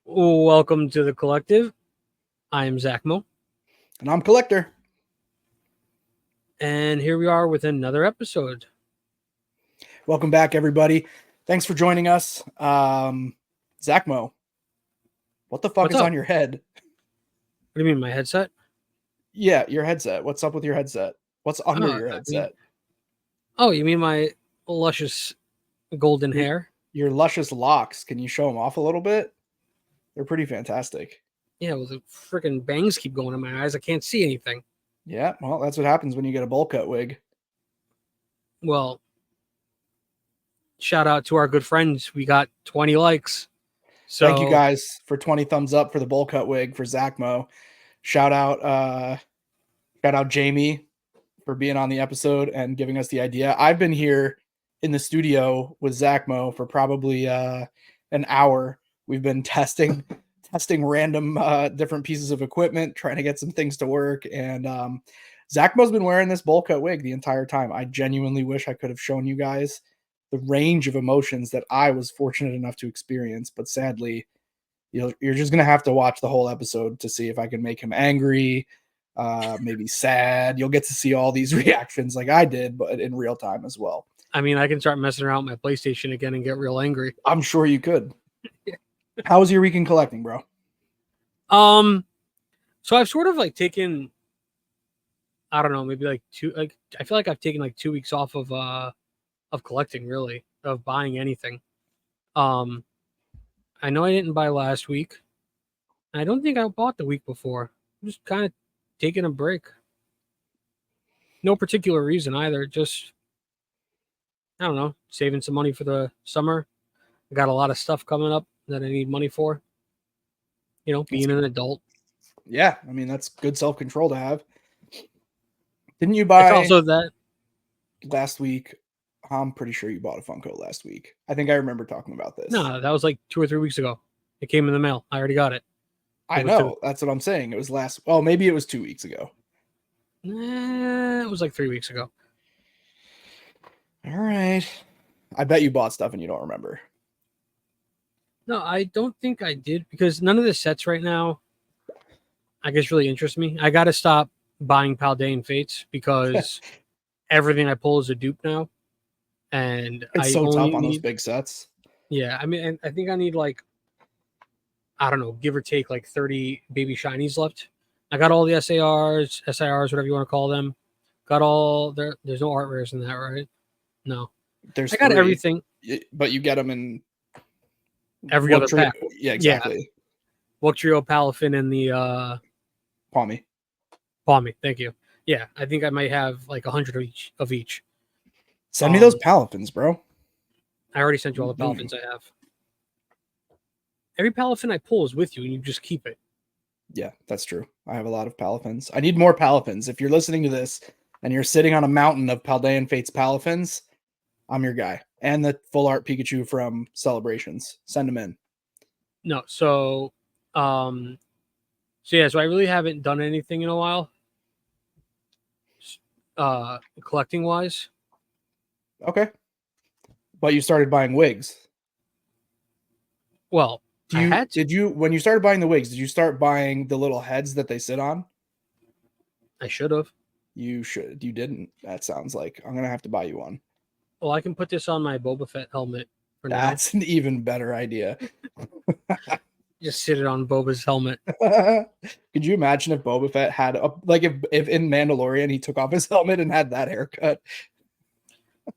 Welcome to the collective. I am Zack Mo, And I'm Collector. and here we are with another episode. Welcome back, everybody. Thanks for joining us. Zack Mo, what the fuck What's is up? on your head? What do you mean, my headset? Yeah, your headset. What's up with your headset? What's under your headset? You mean my luscious golden Your, hair? your luscious locks. Can you show them off a little bit? They're pretty fantastic. Yeah, well, the freaking bangs keep going in my eyes. I can't see anything. Yeah, well, that's what happens when you get a bowl cut wig. Well, shout out to our good friends. We got 20 likes. So Thank you guys for 20 thumbs up for the bowl cut wig for Zack Mo. Shout out Jamie for being on the episode and giving us the idea. I've been here in the studio with Zack Mo for probably an hour. We've been testing random different pieces of equipment, trying to get some things to work. And Zack Mo's been wearing this bowl cut wig the entire time. I genuinely wish I could have shown you guys the range of emotions that I was fortunate enough to experience, but sadly, you're just gonna have to watch the whole episode to see if I can make him angry, maybe sad. You'll get to see all these reactions like I did, but in real time as well. I mean, I can start messing around with my PlayStation again and get real angry. I'm sure you could. How was your week in collecting, bro? So I've sort of like taken, I don't know, maybe like I feel like I've taken like 2 weeks off of collecting, really, of buying anything. I know I didn't buy last week. I don't think I bought the week before. I'm just kind of taking a break. No particular reason either. Just, I don't know, saving some money for the summer. I got a lot of stuff coming up that I need money for. You know, being an adult. Yeah, I mean, that's good self-control to have. Didn't you It's buy also that last week? I'm pretty sure you bought a Funko last week. I think I remember talking about this. no, that was like 2 or 3 weeks ago. It came in the mail. I already got it. I know. That's what I'm saying. It was well, maybe it was 2 weeks ago. It was like 3 weeks ago. All right. I bet you bought stuff and you don't remember. No, I don't think I did because none of the sets right now, I guess, really interest me. I got to stop buying Paldean Fates because everything I pull is a dupe now. And it's I so only tough on need, those big sets. Yeah, I mean, I think I need like, I don't know, give or take like 30 baby shinies left. I got all the SIRs, whatever you want to call them. Got all there. There's no art rares in that, right? No. I got 3, everything. But you get them in every other pack. Yeah, exactly. Yeah. Trio Palafin and the Palmy. Thank you. Yeah, I think I might have like 100 of each. Send me those Palafins, bro. I already sent you all the Palafins I have. Every Palafin I pull is with you, and you just keep it. Yeah, that's true. I have a lot of Palafins. I need more Palafins. If you're listening to this and you're sitting on a mountain of Paldean Fates Palafins, I'm your guy. And the full art Pikachu from Celebrations. Send them in. No, so I really haven't done anything in a while. Collecting wise. Okay. But you started buying wigs. Well, when you started buying the wigs, did you start buying the little heads that they sit on? I should have. You should. You didn't. That sounds like I'm gonna have to buy you one. Well, I can put this on my Boba Fett helmet for now. That's an even better idea. Just sit it on Boba's helmet. Could you imagine if Boba Fett had if in Mandalorian he took off his helmet and had that haircut?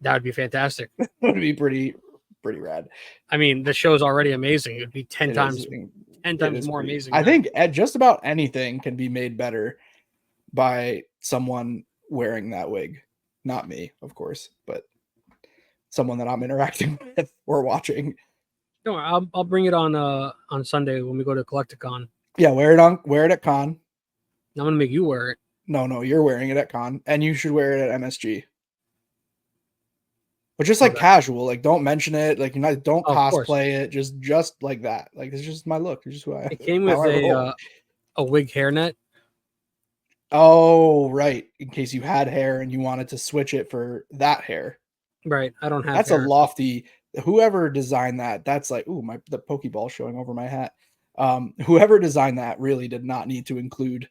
That would be fantastic. It would be pretty rad. I mean, the show's already amazing. It'd be 10 times more amazing. I think just about anything can be made better by someone wearing that wig. Not me, of course, but someone that I'm interacting with or watching. No, I'll bring it on Sunday when we go to Collecticon. Yeah, wear it at con. I'm gonna make you wear it. No, you're wearing it at con, and you should wear it at MSG. But just like casual, like don't mention it, like don't cosplay it, just like that. Like it's just my look. It's just who I am. It came with a wig hairnet. Oh, right. In case you had hair and you wanted to switch it for that hair. Right. I don't have That's hair. A lofty, whoever designed that, that's like, ooh, the Pokeball showing over my hat. Whoever designed that really did not need to include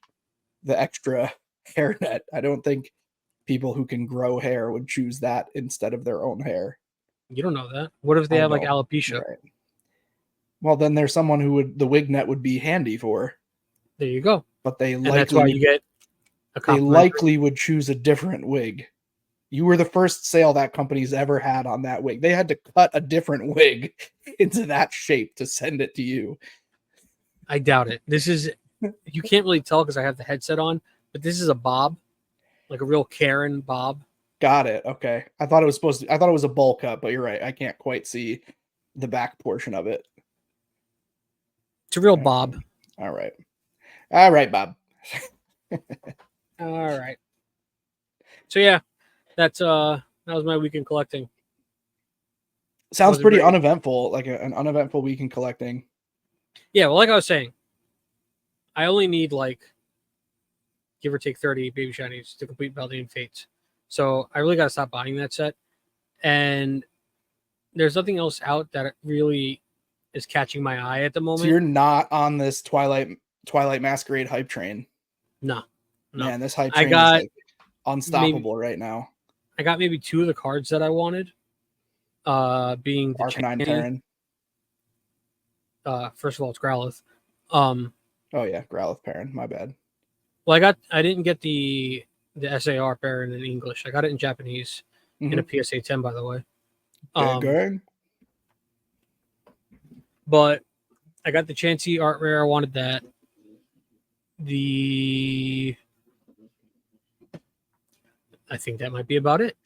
the extra hairnet. I don't think people who can grow hair would choose that instead of their own hair. You don't know that. What if they I have like don't. alopecia? Right. Well, then there's someone who would the wig net would be handy for, There you go. but they And that's likely why would you get a they complimentary. likely would choose a different wig. You were the first sale that company's ever had on that wig. They had to cut a different wig into that shape to send it to you. I doubt it. This is, you can't really tell because I have the headset on, but this is a bob, like a real Karen bob. Got it. Okay. I thought it was a bowl cut, but you're right. I can't quite see the back portion of it. It's a real bob. All right. All right, Bob. All right. So yeah, that was my weekend collecting. Sounds Was it pretty very- uneventful, like an uneventful weekend collecting. Yeah, well, like I was saying, I only need like give or take 30 baby shinies to complete Valdane Fates. So I really got to stop buying that set. And there's nothing else out that really is catching my eye at the moment. So you're not on this Twilight Masquerade hype train. No. Man, this hype train is like unstoppable right now. I got maybe 2 of the cards that I wanted. Being the Arcanine Channy. Terran. First of all, it's Growlithe. Oh yeah, Growlithe Parent. My bad. Well, I didn't get the SAR parent in English. I got it in Japanese in a PSA 10, by the way. But I got the Chansey art rare. I wanted that. I think that might be about it.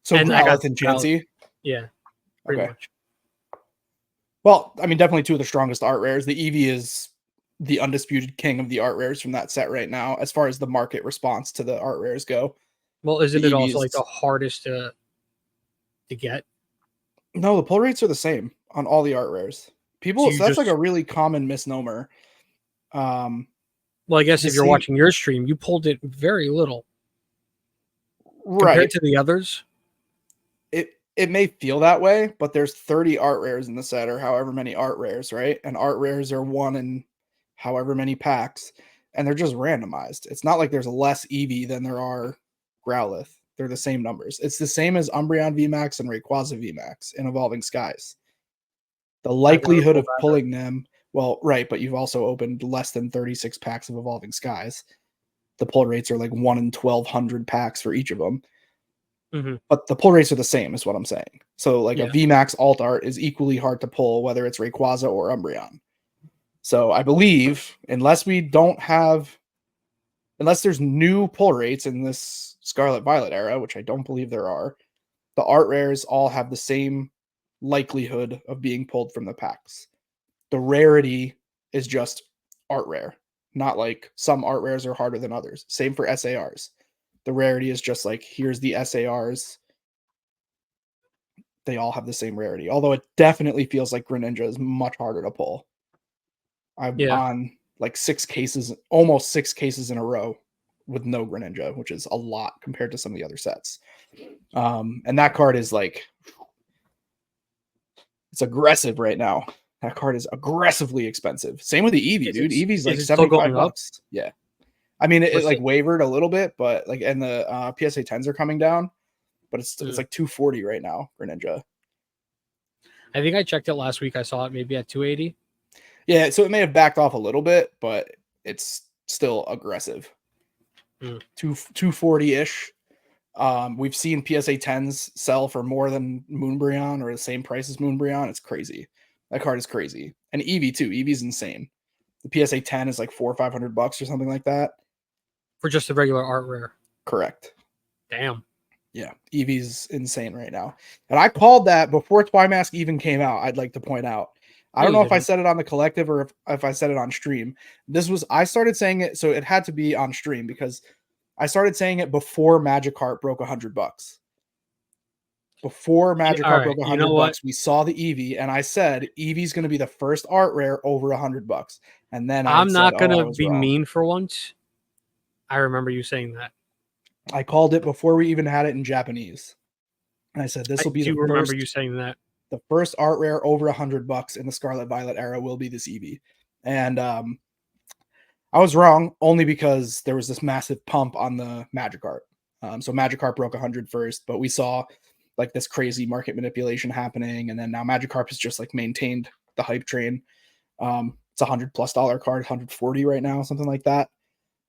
So And I got Growlithe and Chansey. Yeah, pretty much. Well, I mean, definitely 2 of the strongest art rares. The Eevee is the undisputed king of the art rares from that set right now, as far as the market response to the art rares go. Well, isn't it also like the hardest to get? No, the pull rates are the same on all the art rares. People, so that's like a really common misnomer. Well, I guess if you're watching your stream, you pulled it very little. Right. Compared to the others. It may feel that way, but there's 30 art rares in the set, or however many art rares, right? And art rares are 1 in however many packs, and they're just randomized. It's not like there's less Eevee than there are Growlithe. They're the same numbers. It's the same as Umbreon VMAX and Rayquaza VMAX in Evolving Skies. The likelihood of pulling them, well, right, but you've also opened less than 36 packs of Evolving Skies. The pull rates are like 1 in 1,200 packs for each of them. But the pull rates are the same, is what I'm saying. So like a VMAX alt art is equally hard to pull, whether it's Rayquaza or Umbreon. So I believe, unless there's new pull rates in this Scarlet Violet era, which I don't believe there are, the art rares all have the same likelihood of being pulled from the packs. The rarity is just art rare, not like some art rares are harder than others. Same for SARs. The rarity is just like, here's the SARs. They all have the same rarity. Although it definitely feels like Greninja is much harder to pull. I'm on like almost 6 cases in a row with no Greninja, which is a lot compared to some of the other sets. And that card is like, it's aggressive right now. That card is aggressively expensive. Same with the Eevee, dude. Eevee's like $75. Yeah. I mean, it like wavered a little bit, but like, and the PSA 10s are coming down, but it's like 240 right now for Ninja. I think I checked it last week. I saw it maybe at 280. Yeah, so it may have backed off a little bit, but it's still aggressive. 240-ish. We've seen PSA 10s sell for more than Moonbreon or the same price as Moonbreon. It's crazy. That card is crazy. And Eevee too. Eevee's insane. The PSA 10 is like $400 or $500 or something like that. For just the regular art rare. Correct. Damn. Yeah, Eevee's insane right now. And I called that before Twymask even came out, I'd like to point out. I don't know if I said it on the collective or if I said it on stream. I started saying it, so it had to be on stream because I started saying it before Magikarp broke $100. Before Magikarp broke $100, we saw the Eevee, and I said Eevee's going to be the first art rare over $100. And then I'm not going to be mean for once. I remember you saying that. I called it before we even had it in Japanese. And I said, this will be the first. I do remember you saying that. The first art rare over $100 in the Scarlet Violet era will be this Eevee. And I was wrong only because there was this massive pump on the Magikarp. So Magikarp broke 100 first, but we saw like this crazy market manipulation happening, and then now Magikarp has just like maintained the hype train. It's $100+ card, 140 right now, something like that.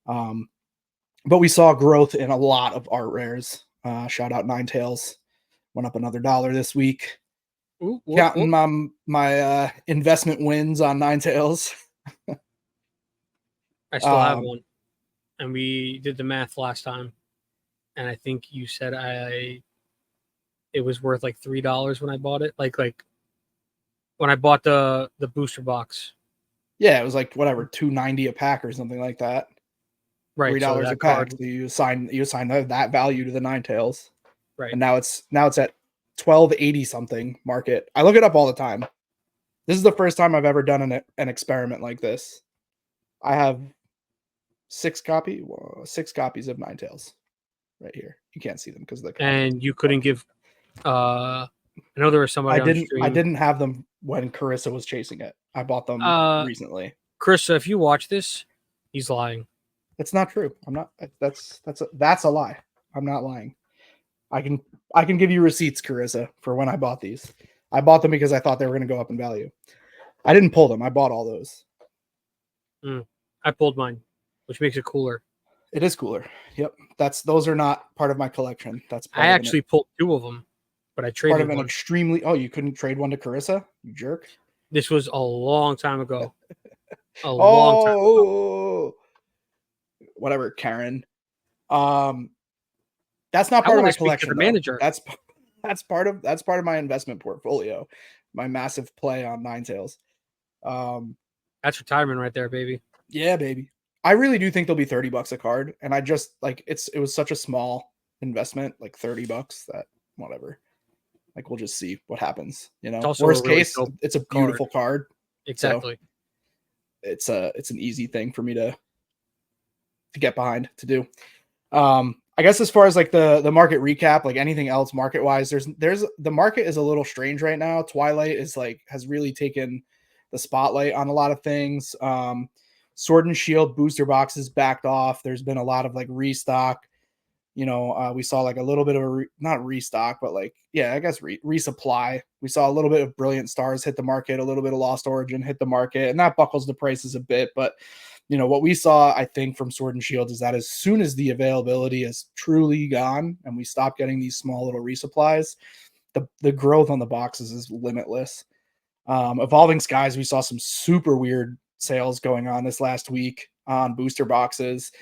But we saw growth in a lot of art rares. Shout out Ninetales, went up another $1 this week. Ooh, whoop, Counting whoop. my investment wins on Ninetales. I still have one, and we did the math last time, and I think you said it was worth like $3 when I bought it. Like when I bought the booster box. Yeah, it was like whatever, $2.90 a pack or something like that. Right. $3 So a that pack. card. So you assign that value to the Ninetales. Right. And now it's at 1280 something market. I look it up all the time. This is the first time I've ever done an experiment like this. I have 6 copies of Ninetales right here. You can't see them because of the camera. And you couldn't give. I know there was somebody on stream. I didn't have them when Carissa was chasing it. I bought them recently. Chris, if you watch this, he's lying. It's not true. I'm not. That's a lie. I'm not lying. I can give you receipts, Carissa, for when I bought these. I bought them because I thought they were going to go up in value. I didn't pull them. I bought all those. I pulled mine, which makes it cooler. It is cooler. Yep. Those are not part of my collection. That's I actually pulled 2 of them, but I traded part of an one. extremely. Oh, you couldn't trade one to Carissa, you jerk. This was a long time ago. Long time ago. Whatever, Karen. That's not part of my collection. Manager. That's part of my investment portfolio. My massive play on Ninetales. That's retirement right there, baby. Yeah, baby. I really do think they'll be $30 a card, and I just like it was such a small investment, like $30, that whatever. Like we'll just see what happens. You know, worst case, it's a beautiful card. Exactly. So it's an easy thing for me to get behind to do. I guess as far as like the market recap, like anything else market wise, there's the market is a little strange right now. Twilight has really taken the spotlight on a lot of things. Sword and Shield booster boxes backed off. There's been a lot of like restock. You know, we saw like a little bit of not restock, but like, yeah, I guess resupply. We saw a little bit of Brilliant Stars hit the market, a little bit of Lost Origin hit the market, and that buckles the prices a bit. But, you know, what we saw, I think, from Sword and Shield is that as soon as the availability is truly gone and we stop getting these small little resupplies, the growth on the boxes is limitless. Evolving Skies, we saw some super weird sales going on this last week on booster boxes.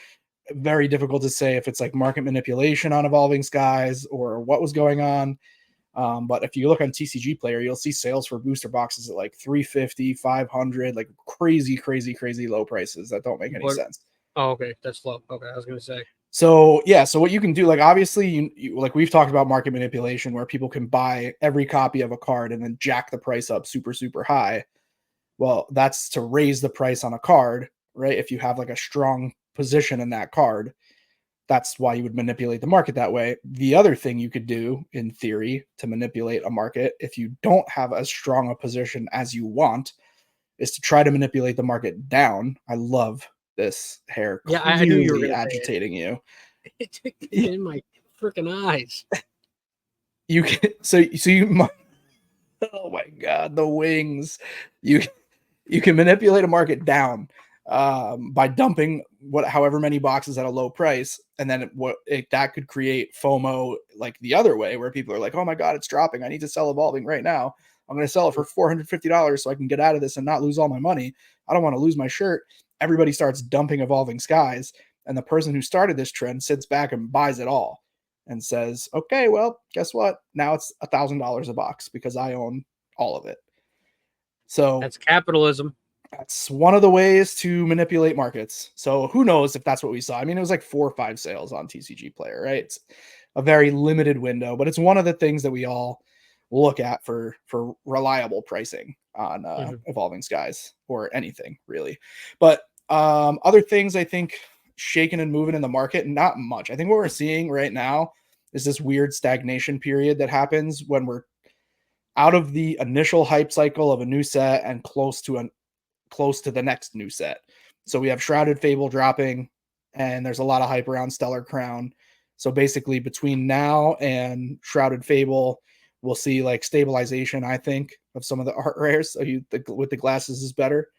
Very difficult to say if it's like market manipulation on Evolving Skies or what was going on. But if you look on TCG Player, you'll see sales for booster boxes at like 350, 500, like crazy low prices that don't make any sense. Oh, okay. That's low. Okay. I was going to say. So yeah, so what you can do, like obviously you like we've talked about market manipulation where people can buy every copy of a card and then jack the price up super high. Well, that's to raise the price on a card, right? If you have like a strong position in that card, that's why you would manipulate the market that way. The other thing you could do in theory to manipulate a market, if you don't have as strong a position as you want, is to try to manipulate the market down. I love this hair. Yeah, I knew you were agitating you. It's in my freaking eyes. You can so you. Oh my god, the wings! You can manipulate a market down by dumping however many boxes at a low price, and then that could create FOMO like the other way, where people are like, "Oh my god, it's dropping! I need to sell Evolving right now. I'm going to sell it for $450 so I can get out of this and not lose all my money. I don't want to lose my shirt." Everybody starts dumping Evolving Skies, and the person who started this trend sits back and buys it all and says, "Okay, well, guess what? Now it's $1,000 a box because I own all of it." So that's capitalism. That's one of the ways to manipulate markets. So who knows if that's what we saw? I mean, it was like 4 or 5 sales on TCG Player, right? It's a very limited window, but it's one of the things that we all look at for reliable pricing on Evolving Skies or anything really. But other things I think shaking and moving in the market, not much. I think what we're seeing right now is this weird stagnation period that happens when out of the initial hype cycle of a new set and close to the next new set. So we have Shrouded Fable dropping, and there's a lot of hype around Stellar Crown. So basically between now and Shrouded Fable, we'll see like stabilization, I think, of some of the art rares. So with the glasses is better.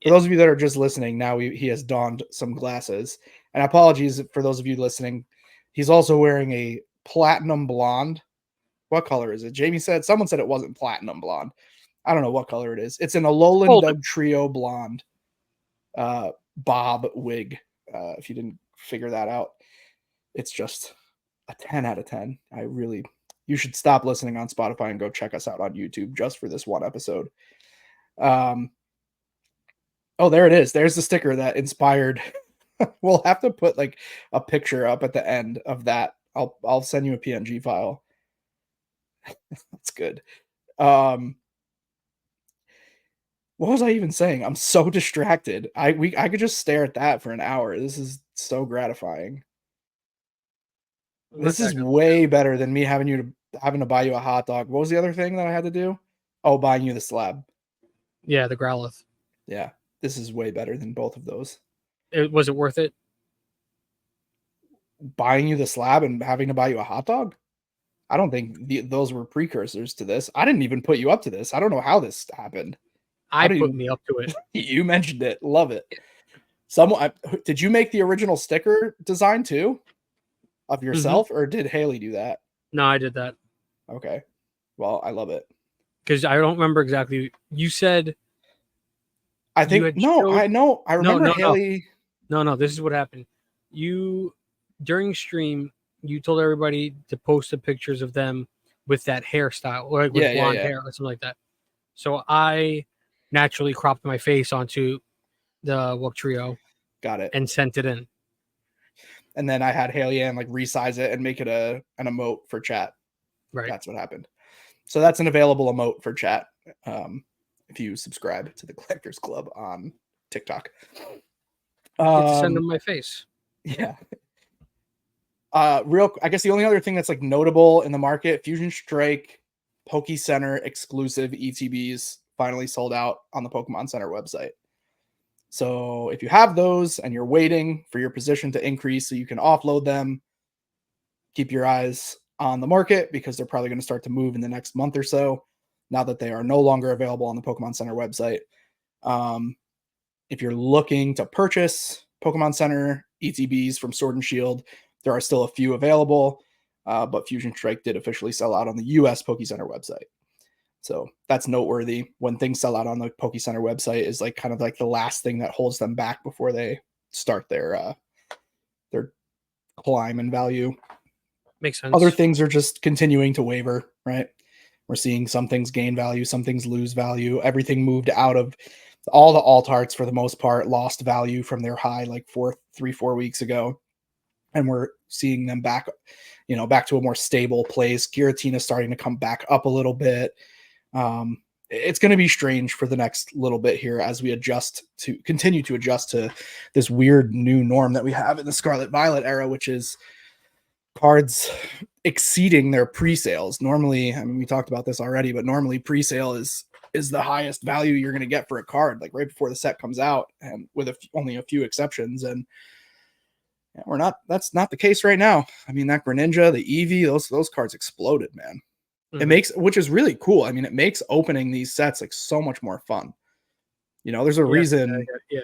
For those of you that are just listening, now he has donned some glasses. And apologies for those of you listening. He's also wearing a platinum blonde. What color is it? Someone said it wasn't platinum blonde. I don't know what color it is. It's an Alolan Dug Trio blonde bob wig. If you didn't figure that out, it's just a 10 out of 10. You should stop listening on Spotify and go check us out on YouTube just for this one episode. Oh, there it is. There's the sticker that inspired. We'll have to put like a picture up at the end of that. I'll send you a PNG file. That's good. What was I even saying? I'm so distracted. I could just stare at that for an hour. This is so gratifying. This is way better than me having to buy you a hot dog. What was the other thing that I had to do? Oh, buying you the slab. Yeah, the Growlithe. Yeah, this is way better than both of those. Was it worth it? Buying you the slab and having to buy you a hot dog? I don't think those were precursors to this. I didn't even put you up to this. I don't know how this happened. Put me up to it. You mentioned it. Love it. Did you make the original sticker design too of yourself, or did Haley do that? No, I did that. Okay. Well, I love it. Because I don't remember exactly. You said. I think no. I know. I remember Haley. No. This is what happened. During stream, you told everybody to post the pictures of them with that hairstyle, like with blonde hair or something like that. So I naturally cropped my face onto the Wugtrio. Got it. And sent it in. And then I had Haley and like resize it and make it an emote for chat. Right. That's what happened. So that's an available emote for chat. If you subscribe to the Collectors Club on TikTok. Get to send them my face. Yeah. I guess the only other thing that's like notable in the market, Fusion Strike Poke Center exclusive ETBs finally sold out on the Pokemon Center website. So if you have those and you're waiting for your position to increase so you can offload them, keep your eyes on the market because they're probably going to start to move in the next month or so now that they are no longer available on the Pokemon Center website. If you're looking to purchase Pokemon Center ETBs from Sword and Shield, there are still a few available, but Fusion Strike did officially sell out on the US Poke Center website. So that's noteworthy. When things sell out on the Poke Center website is like kind of like the last thing that holds them back before they start their climb in value. Makes sense. Other things are just continuing to waver, right? We're seeing some things gain value, some things lose value. Everything moved out of all the alt arts for the most part, lost value from their high like 3-4 weeks ago. And we're seeing them back to a more stable place. Giratina is starting to come back up a little bit. It's going to be strange for the next little bit here as we continue to adjust to this weird new norm that we have in the Scarlet Violet era, which is cards exceeding their pre-sales. Normally, I mean, we talked about this already, but normally pre-sale is the highest value you're going to get for a card, like right before the set comes out, and with only a few exceptions. And that's not the case right now. I mean, that Greninja, the Eevee, those cards exploded, man. Mm-hmm. Which is really cool. I mean, it makes opening these sets like so much more fun. There's a reason. Yeah.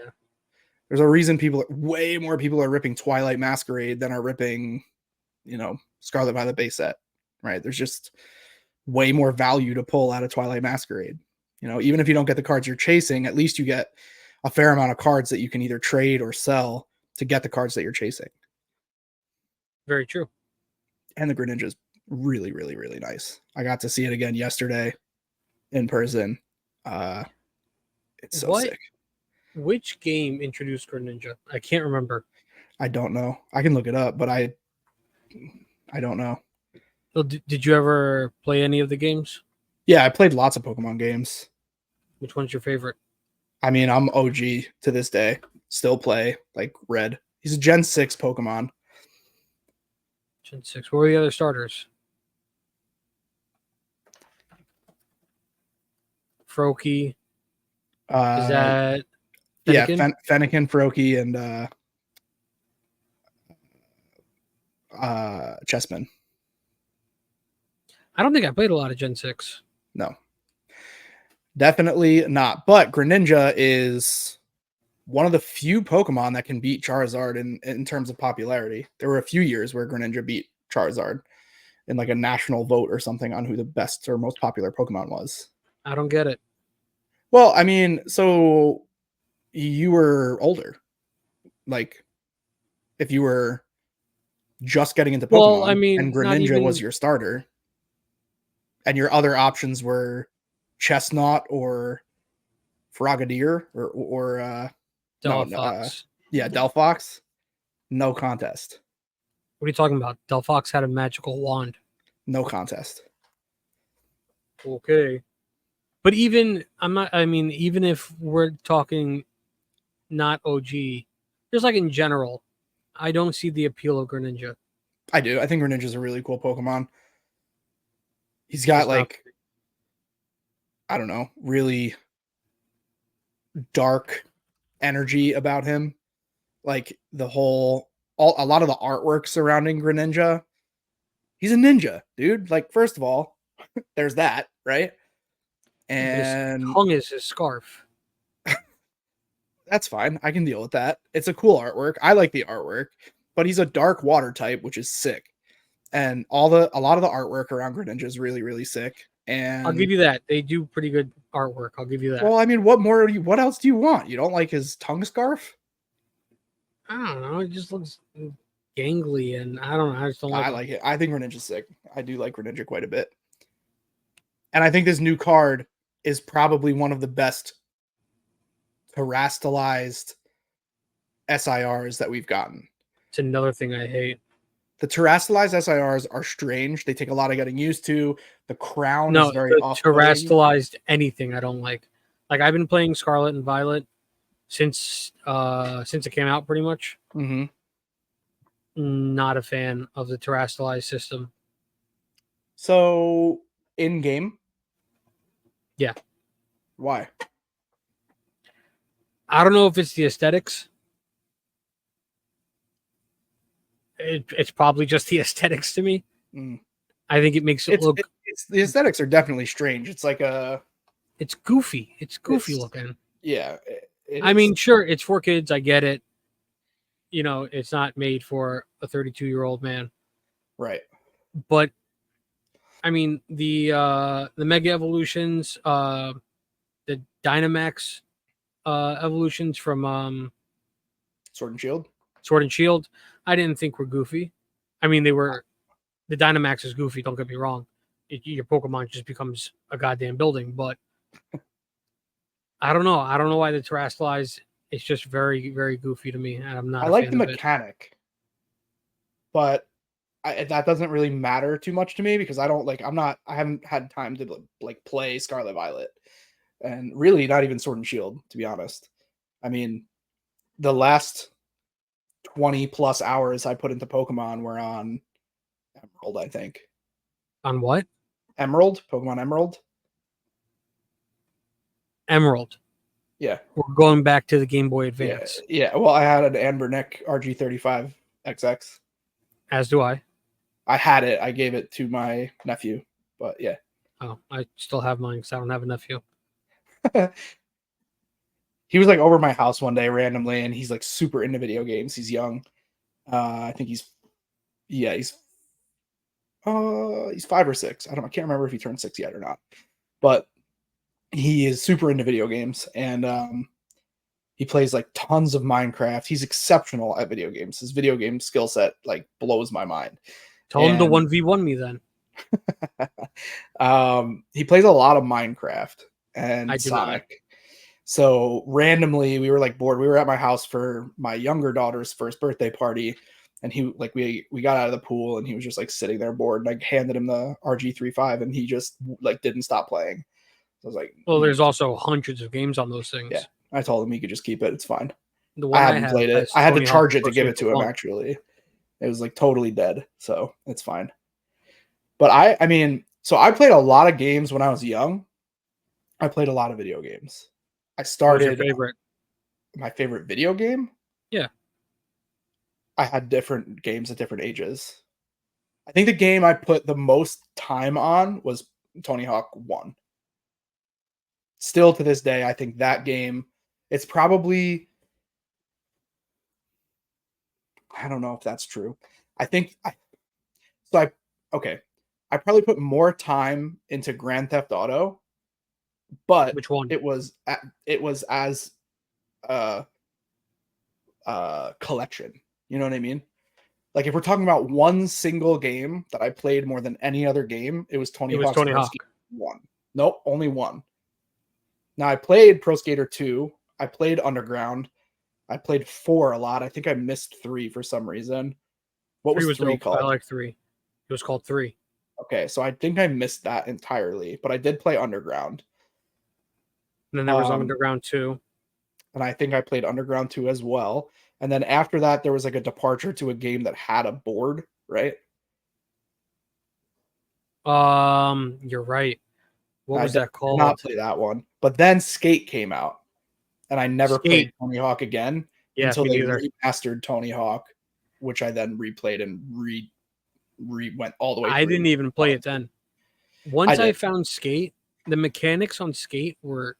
There's a reason way more people are ripping Twilight Masquerade than are ripping, Scarlet Violet base set, right? There's just way more value to pull out of Twilight Masquerade. Even if you don't get the cards you're chasing, at least you get a fair amount of cards that you can either trade or sell to get the cards that you're chasing. Very true. And the Greninja's really, really, really nice. I got to see it again yesterday in person. It's so sick. Which game introduced Greninja? I can't remember. I don't know. I can look it up, but I don't know. So did you ever play any of the games? Yeah, I played lots of Pokemon games. Which one's your favorite? I mean, I'm OG to this day. Still play like Red. He's a Gen 6 Pokemon. Gen 6. What were the other starters? Froakie. Is Uh, that yeah, Fennekin? Fennekin, Froakie, and Chessman. I don't think I played a lot of Gen 6. No, definitely not. But Greninja is one of the few Pokemon that can beat Charizard in terms of popularity. There were a few years where Greninja beat Charizard in like a national vote or something on who the best or most popular Pokemon was. I don't get it. Well, I mean, so you were older. Like, if you were just getting into Well, I Pokemon and mean, not Greninja was even your starter, and your other options were Chestnut or Frogadier or no, Delphox. yeah, Delphox. No contest. What are you talking about? Delphox had a magical wand. No contest. Okay. But even I'm not I mean, even if we're talking not OG, just like in general, I don't see the appeal of Greninja. I do. I think Greninja's a really cool Pokemon. He's got Just not like, I don't know, really dark energy about him. Like a lot of the artwork surrounding Greninja. He's a ninja, dude. Like, first of all, there's that, right? but his And tongue is his scarf. that's fine. I can deal with that. It's a cool artwork. I like the artwork, but he's a dark water type, which is sick. And a lot of the artwork around Greninja is really, really sick. I'll And give you that. They do pretty good artwork. I'll give you that. well, I mean, what else do you want? You don't like his tongue scarf? I don't know. It just looks gangly, and I don't know. I just don't like I it. like it. I think Greninja's sick. I do like Greninja quite a bit. And I think this new card is probably one of the best terastallized SIRs that we've gotten. It's another thing I hate. The terastallized SIRs are strange. They take a lot of getting used to. The crown is No, very the off-putting. terastallized anything I don't like. Like I've been playing Scarlet and Violet since it came out pretty much. Mm-hmm. Not a fan of the terastallized system. So in game, Yeah. why? I don't know if it's the aesthetics. It's probably just the aesthetics to me. Mm. I think it makes it look. It's the aesthetics are definitely strange. It's like It's goofy. It's goofy looking. Yeah. I mean, sure, it's for kids. I get it. You know, it's not made for a 32-year-old man. Right. But I mean, the Mega Evolutions, the Dynamax evolutions from Sword and Shield. Sword and Shield, I didn't think were goofy. I mean, they were. The Dynamax is goofy. Don't get me wrong. Your Pokemon just becomes a goddamn building. But I don't know. I don't know why the Terastallized. It's just very, very goofy to me, and I'm not. I like the mechanic, but that doesn't really matter too much to me because I haven't had time to like play Scarlet Violet, and really not even Sword and Shield, to be honest. I mean, the last 20 plus hours I put into Pokemon were on Emerald, I think. On what? Pokemon Emerald. Emerald. Yeah. We're going back to the Game Boy Advance. Yeah. Well, I had an Anbernick RG35 XX. As do I. I had it. I gave it to my nephew, but yeah. Oh, I still have mine because I don't have a nephew. He was like over my house one day randomly, and he's like super into video games. He's young. I think he's 5 or 6. I can't remember if he turned 6 yet or not, but he is super into video games, and he plays like tons of Minecraft. He's exceptional at video games. His video game skill set like blows my mind. Tell him to 1v1 me then. He plays a lot of Minecraft and Sonic. Not. So randomly we were like bored. We were at my house for my younger daughter's first birthday party, and he like we got out of the pool, and he was just like sitting there bored, and I handed him the RG35, and he just like didn't stop playing. So I was like, well, there's also hundreds of games on those things. Yeah, I told him he could just keep it. It's fine. The one I hadn't played it. I had to charge it to give it to him. Actually, it was like totally dead, so it's fine. But I mean, so I played a lot of games when I was young, I played a lot of video games. I What was your started favorite? my favorite video game. Yeah. I had different games at different ages. I think the game I put the most time on was Tony Hawk 1. Still to this day, I think that game, it's probably, I don't know if that's true. I think I so I okay. I probably put more time into Grand Theft Auto, but Which one? it was as a collection. You know what I mean? Like if we're talking about one single game that I played more than any other game, it was It Tony was Hawk's Tony Pro Skater Hawk. 1. Nope, only one. Now I played Pro Skater 2. I played Underground. I played 4 a lot. I think I missed 3 for some reason. What 3 was was 3 dope. I called? like 3. It was called 3. Okay, so I think I missed that entirely, but I did play Underground. And then there was Underground 2. And I think I played Underground 2 as well. And then after that, there was like a departure to a game that had a board, right? You're right. What I was did that not called? play that one. But then Skate came out, and I never Skate. played Tony Hawk again Yeah, until me they neither. remastered Tony Hawk, which I then replayed and went all the way I through. didn't even play it then. Once I I did. found Skate, the mechanics on Skate were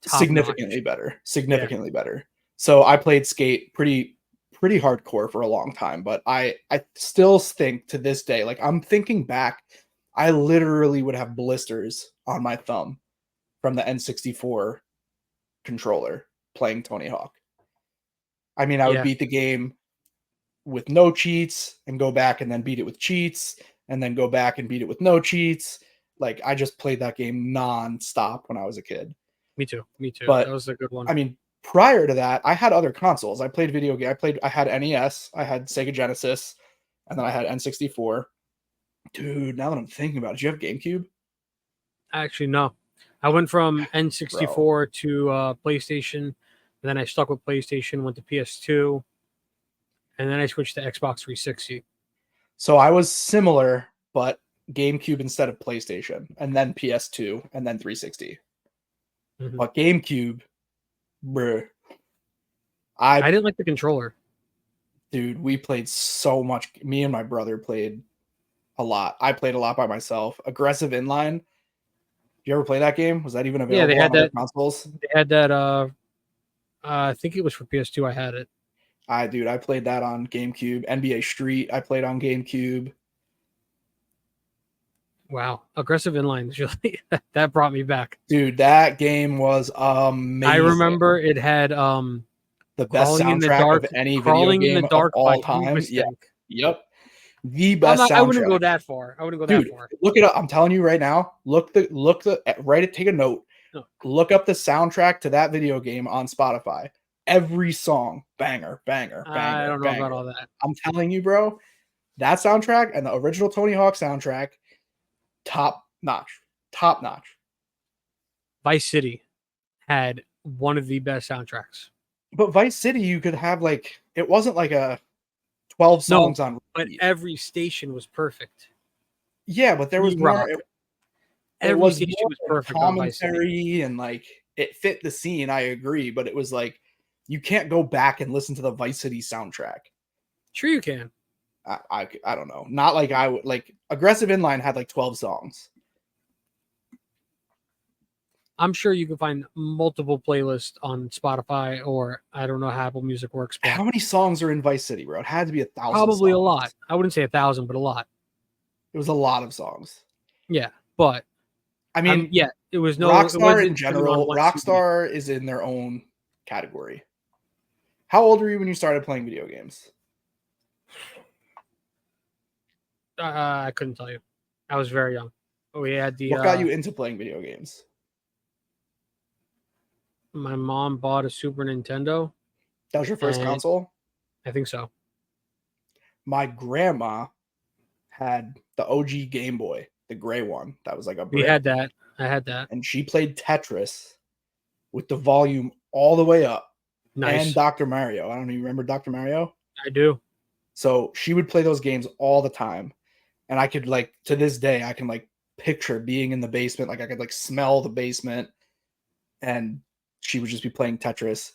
top Significantly notch. better. Yeah, Significantly better. So I played Skate pretty hardcore for a long time, but I still think to this day, like I'm thinking back, I literally would have blisters on my thumb from the N64 controller playing Tony Hawk. I mean, I would yeah, beat the game with no cheats and go back and then beat it with cheats and then go back and beat it with no cheats. Like I just played that game non-stop when I was a kid. me too. Me too. That But was a good one. I mean, prior to that, I had other consoles. I played video game. I had NES, I had Sega Genesis, and then I had N64. Dude, now that I'm thinking about it, do you have GameCube? Actually, no. I went from Bro. N64 to PlayStation, and then I stuck with PlayStation, went to PS2, and then I switched to Xbox 360. So I was similar, but GameCube instead of PlayStation, and then PS2, and then 360. Mhm. But GameCube, bruh, I I didn't like the controller. dude, we played so much. Me and my brother played a lot. I played a lot by myself. Aggressive Inline. Did you ever play that game? Was that even Yeah, they available had on other that. consoles? They had that. I think it was for PS2. I had it. I played that on GameCube. NBA Street, I played on GameCube. Wow, aggressive inline is really that brought me back. Dude, that game was I amazing. remember it had The best soundtrack of any video Crawling in the game of Dark by all time. Yeah. Hoobastank. Yep. The I'm best not, I wouldn't soundtrack. go that far. I wouldn't go that Dude, far. look it up. I'm telling you right now. Write it, take a note. No, Look up the soundtrack to that video game on Spotify. Every song, banger, banger, I banger, don't know about banger. all that. I'm telling you, bro, that soundtrack and the original Tony Hawk soundtrack, top notch. Top notch. Vice City had one of the best soundtracks. But Vice City, you could have like it wasn't like a 12 No, songs on but repeat. every station was perfect. Yeah, but there was Free more. rock. It Every was station more was like perfect on Vice City. commentary and like it fit the scene. I agree, but it was like you can't go back and listen to the Vice City soundtrack. Sure, you can. I don't know. Not like I would like Aggressive Inline had like 12 songs. I'm sure you can find multiple playlists on Spotify or I don't know how Apple Music works, but How many songs are in Vice City, bro? It had to be 1,000 probably a songs. lot. I wouldn't say 1,000, but a lot. It was a lot of songs. Yeah, but I mean, yeah, it Rockstar in wasn't depending on general, what CD. Rockstar is in their own category. How old were you when you started playing video games? I couldn't tell you. I was very young. We had the What got you into playing video games? my mom bought a Super Nintendo, That was your first and console? I think so. My grandma had the OG Game Boy, the gray one that was like a We brick, had that. I had that. and she played Tetris with the volume all the way up and Nice. Dr. Mario. I don't know, you remember Dr. Mario? I do. So she would play those games all the time. And I could like to this day, I can like picture being in the basement. Like I could like smell the basement and she would just be playing Tetris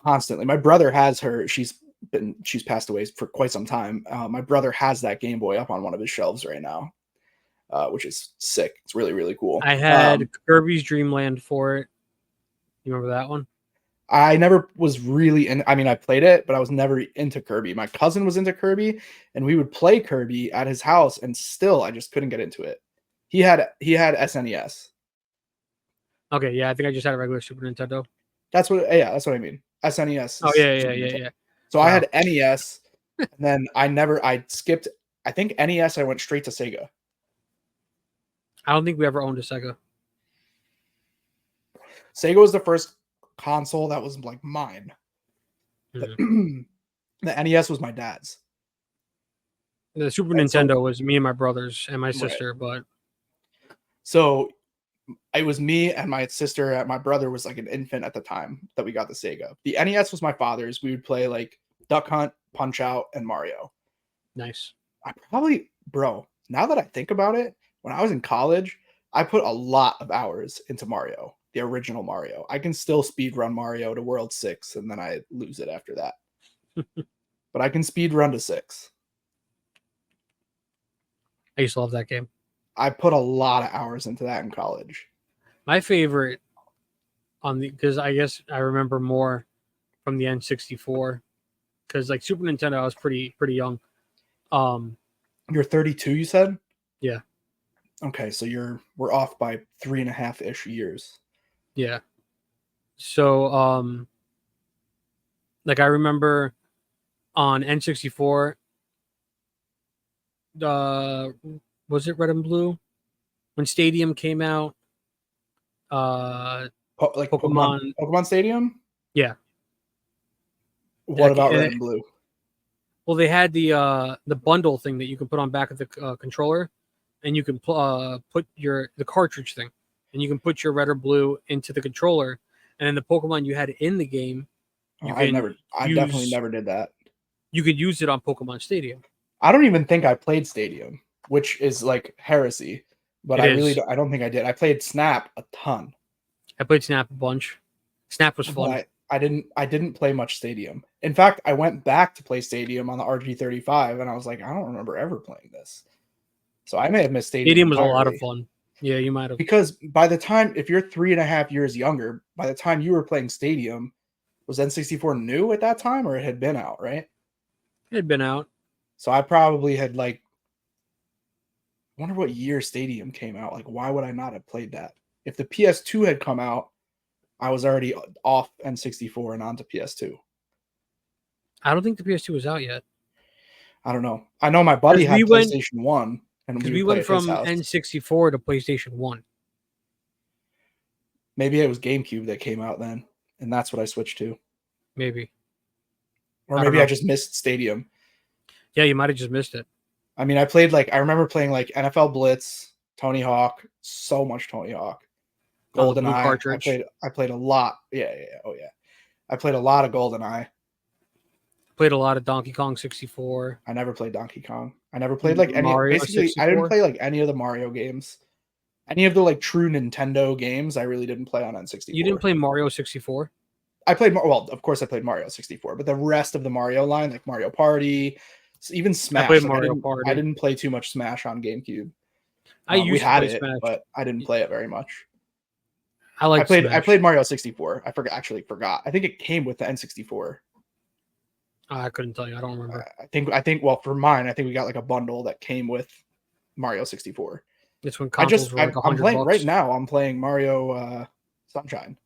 constantly. My brother has her. She's passed away for quite some time. My brother has that Game Boy up on one of his shelves right now, which is sick. It's really, really cool. I had Kirby's Dream Land for it. You remember that one? I never was really in. I mean, I played it, but I was never into Kirby. My cousin was into Kirby, and we would play Kirby at his house, and still, I just couldn't get into it. He had SNES. Okay, yeah, I think I just had a regular Super Nintendo. That's what I mean. SNES. Oh yeah. So I had NES, and then I skipped. I think NES. I went straight to Sega. I don't think we ever owned a Sega. Sega was the first console that was like mine. Mm-hmm. The NES was my dad's. The Super Nintendo was me and my brothers and my sister, but so it was me and my sister. My brother was like an infant at the time that we got the Sega. The NES was my father's. We would play like Duck Hunt, Punch Out, and Mario. Nice. Now that I think about it, when I was in college, I put a lot of hours into Mario, the original Mario. I can still speed run Mario to World 6, and then I lose it after that. But I can speed run to 6. I used to love that game. I put a lot of hours into that in college. My favorite because I guess I remember more from the N64, because like Super Nintendo, I was pretty young. You're 32, you said? Yeah. Okay, so we're off by 3.5-ish years. Yeah. So like I remember on N64, was it Red and Blue when Stadium came out? Like Pokemon Stadium? Yeah. What about Red and Blue? Well, they had the bundle thing that you can put on back of the controller, and you can put the cartridge thing, and you can put your Red or Blue into the controller, and then the Pokemon you had in the game, I definitely never did that. You could use it on Pokemon Stadium. I don't even think I played Stadium, which is like heresy, but I don't think I did. I played Snap a ton. I played Snap a bunch. Snap was fun. I didn't play much Stadium. In fact, I went back to play Stadium on the RG35, and I was like, I don't remember ever playing this. So I may have missed Stadium. Stadium was a lot of fun. Yeah, you might have. Because by the time, if you're 3.5 years younger, by the time you were playing Stadium, was N64 new at that time, or it had been out, right? It had been out. So I probably had I wonder what year Stadium came out. Like, why would I not have played that? If the PS2 had come out, I was already off N64 and onto PS2. I don't think the PS2 was out yet. I don't know. I know my buddy had PlayStation 1. And we went from N64 to PlayStation 1. Maybe it was GameCube that came out then, and that's what I switched to. Maybe. Or maybe I just missed Stadium. Yeah, you might have just missed it. I mean, I remember playing like NFL Blitz, Tony Hawk, so much Tony Hawk. GoldenEye. I played a lot. Yeah. Oh yeah. I played a lot of GoldenEye. Played a lot of Donkey Kong 64. I never played Donkey Kong. I never played like any Mario 64. I didn't play like any of the Mario games. Any of the like true Nintendo games, I really didn't play on N64. You didn't play Mario 64? I played, well, of course I played Mario 64, but the rest of the Mario line, like Mario Party, even Smash. I played Mario Party. I didn't play too much Smash on GameCube. I used to play Smash, but I didn't play it very much. I played Mario 64. I forgot. I think it came with the N64. I couldn't tell you. I don't remember. I think. Well, for mine, I think we got like a bundle that came with Mario 64. It's when consoles were like $100. I'm playing right now. I'm playing Mario Sunshine.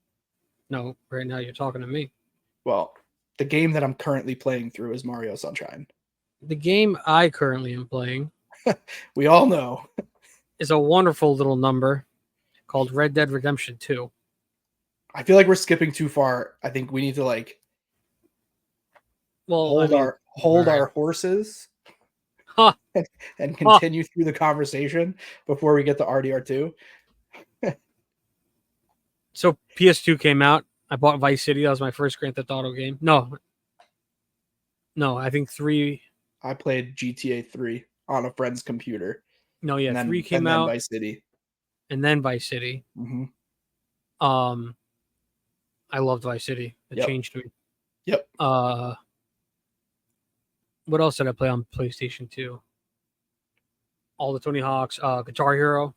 No, right now you're talking to me. Well, the game that I'm currently playing through is Mario Sunshine. The game I currently am playing, we all know, is a wonderful little number called Red Dead Redemption 2. I feel like we're skipping too far. I think we need to hold our horses and continue through the conversation before we get to RDR2. So PS2 came out. I bought Vice City. That was my first Grand Theft Auto game. No, I think 3. I played GTA 3 on a friend's computer. No, yeah, 3 came out. Vice City. and then Vice City. Mm-hmm. I loved Vice City. It Yep. changed me. Yep. What else did I play on PlayStation 2? All the Tony Hawk's, Guitar Hero.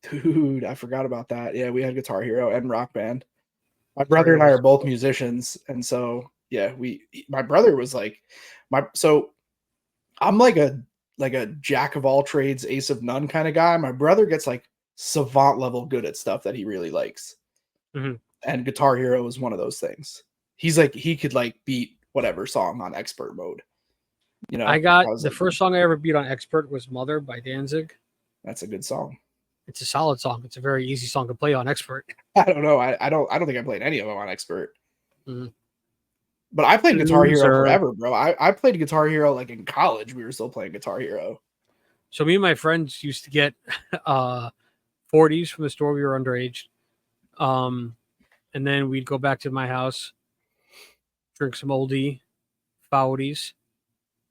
Dude, I forgot about that. Yeah, we had Guitar Hero and Rock Band. My Guitar brother and Hero I was are both musicians, and so yeah, my brother was like so I'm like a jack of all trades, ace of none kind of guy. My brother gets like savant level good at stuff that he really likes. Mhm. And Guitar Hero is one of those things. He's like he could like beat whatever song on expert mode. You know, I got was the like, first song I ever beat on Expert was Mother by Danzig. that's a good song. It's a solid song. It's a very easy song to play on Expert. I don't know. I don't think I played any of them on expert. Mhm. But I played Guitar Hero Loser. forever, bro. I played Guitar Hero like in college. We were still playing Guitar Hero. So me and my friends used to get 40s from the store. We were underage. And then we'd go back to my house, drink some oldie, foudies,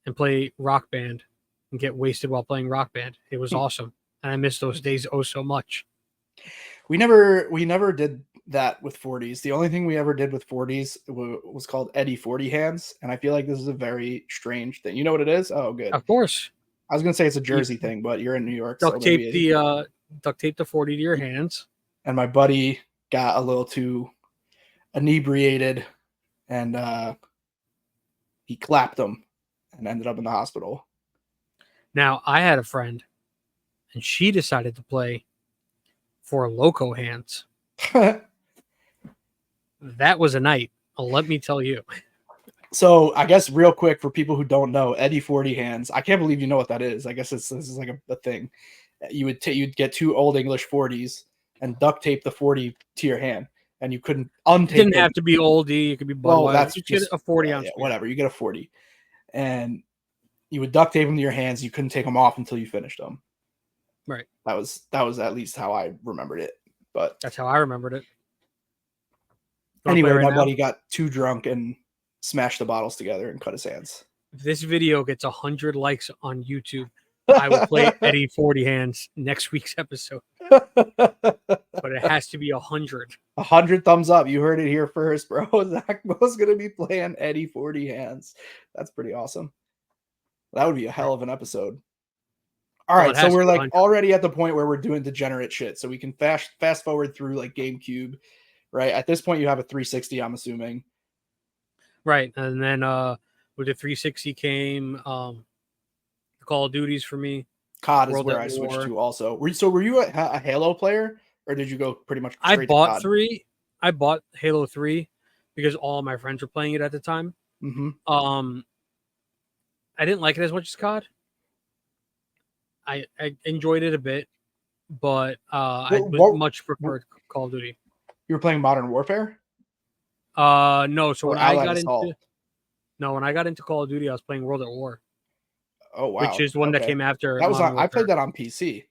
and play Rock Band and get wasted while playing Rock Band. It was awesome. And I miss those days oh so much. We never did that with 40s. The only thing we ever did with 40s was called Eddie 40 hands, and I feel like this is a very strange thing. You know what it is? Oh, good. Of course. I was gonna say it's a Jersey thing, but you're in New York, so Duct maybe. tape the 40 to your hands. And my buddy got a little too inebriated, and he clapped him and ended up in the hospital. Now I had a friend, and she decided to play for Loco Hands. That was a night. Let me tell you. So I guess real quick for people who don't know, Eddie 40 hands. I can't believe you know what that is. I guess this is like a thing. You'd get two old English 40s and duct tape the 40 to your hand, and you couldn't untape. It didn't have to be oldie. It could be Budweiser. Well, that's you just get a 40-ounce. Whatever. You get a 40, and you would duct tape them to your hands. You couldn't take them off until you finished them. Right. That was at least how I remembered it. But that's how I remembered it. Anyway, my buddy got too drunk and smashed the bottles together and cut his hands. If this video gets 100 likes on YouTube, I will play Eddie 40 hands next week's episode. But it has to be 100. 100 thumbs up. You heard it here first, bro. Zack Mo's going to be playing Eddie 40 hands. That's pretty awesome. That would be a hell of an episode. All right, so we're like already at the point where we're doing degenerate shit. So we can fast forward through like GameCube, right? At this point, you have a 360, I'm assuming. Right, and then with the 360 came Call of Duties for me. COD is where I switched to also. Were you a Halo player, or did you go pretty much straight to COD? I bought Halo 3 because all my friends were playing it at the time. Mm-hmm. I didn't like it as much as COD. I enjoyed it a bit, but I much preferred Call of Duty. You were playing Modern Warfare? No. So when I got Assault? when I got into Call of Duty, I was playing World at War. Oh wow! Which is one that came after. That was on. I played that on PC.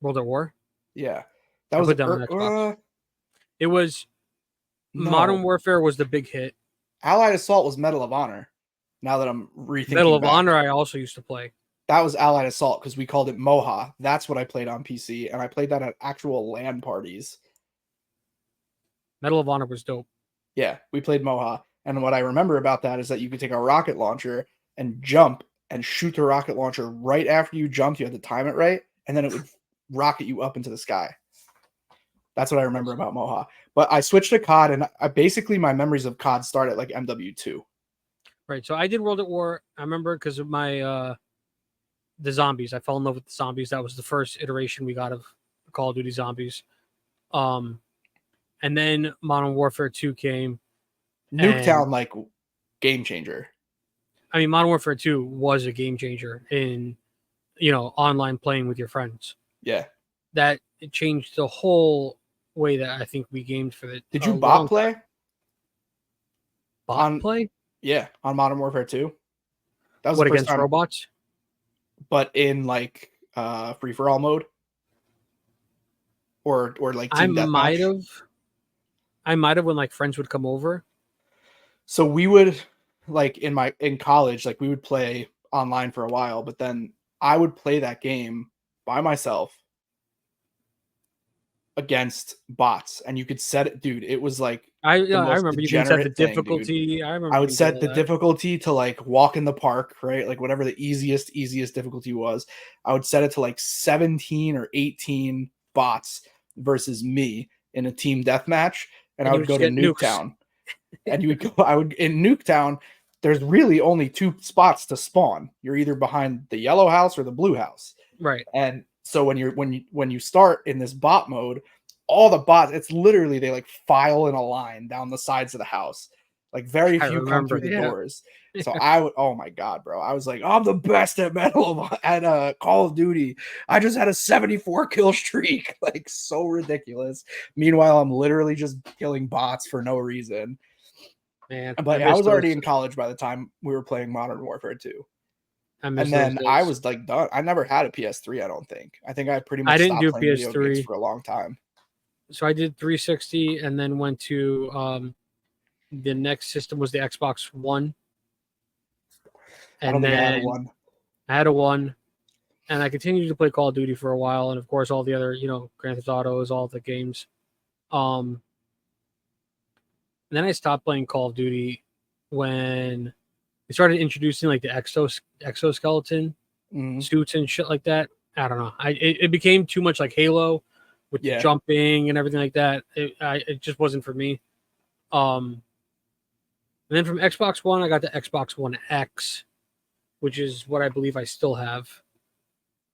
World at War. Yeah, that was on Xbox. It was Modern Warfare was the big hit. Allied Assault was Medal of Honor. Now that I'm rethinking, Medal of Honor, I also used to play. That was Allied Assault because we called it Moha. That's what I played on PC, and I played that at actual LAN parties. Medal of Honor was dope. Yeah, we played Moha, and what I remember about that is that you could take a rocket launcher and jump and shoot the rocket launcher right after you jumped. You had to time it right, and then it would rocket you up into the sky. That's what I remember about Moha. But I switched to COD, and basically my memories of COD start at like MW2. Right. So I did World at War. I remember because of my the zombies. I fell in love with the zombies. That was the first iteration we got of Call of Duty zombies. And then Modern Warfare 2 came. Nuketown, like, game changer. I mean, Modern Warfare 2 was a game changer in, online playing with your friends. Yeah. That it changed the whole way that I think we gamed for the. Did you bot play? Play? Yeah, on Modern Warfare 2. That was what, against robots? But in like free for all mode, or like team deathmatch. I might have when like friends would come over. So we would like in college, like we would play online for a while, but then I would play that game by myself against bots, and you could set it, dude. It was like I the most remember you can set the degenerate thing, dude. difficulty. I remember I you would can do set all the that. difficulty to like walk in the park, right? Like whatever the easiest difficulty was. I would set it to like 17 or 18 bots versus me in a team deathmatch, and And I you would would go just to get nukes. Nuketown. And you would go, I would in Nuketown, there's really only 2 spots to spawn. You're either behind the yellow house or the blue house. Right. And so when you start in this bot mode, all the bots, it's literally they like file in a line down the sides of the house. Like very I few come remember. through the Yeah. doors. So I would, oh my god, bro. I was like, I'm the best at Call of Duty. I just had a 74 kill streak. Like so ridiculous. Meanwhile, I'm literally just killing bots for no reason. Man, But I miss was already those. in college by the time we were playing Modern Warfare 2. I miss And those then I days. was like done. I never had a PS3, I don't think. I think I pretty I much didn't stopped do playing video games PS3. for a long time. So I did 360 and then went to the next system was the Xbox One. I don't And think I had then one. I had a one, and I continued to play Call of Duty for a while, and of course all the other, Grand Theft Autos, all the games. And then I stopped playing Call of Duty when they started introducing like the exoskeleton Mhm. suits and shit like that. I don't know. It became too much like Halo with the Yeah. jumping and everything like that. It just wasn't for me. And then from Xbox One, I got the Xbox One X, which is what I believe I still have,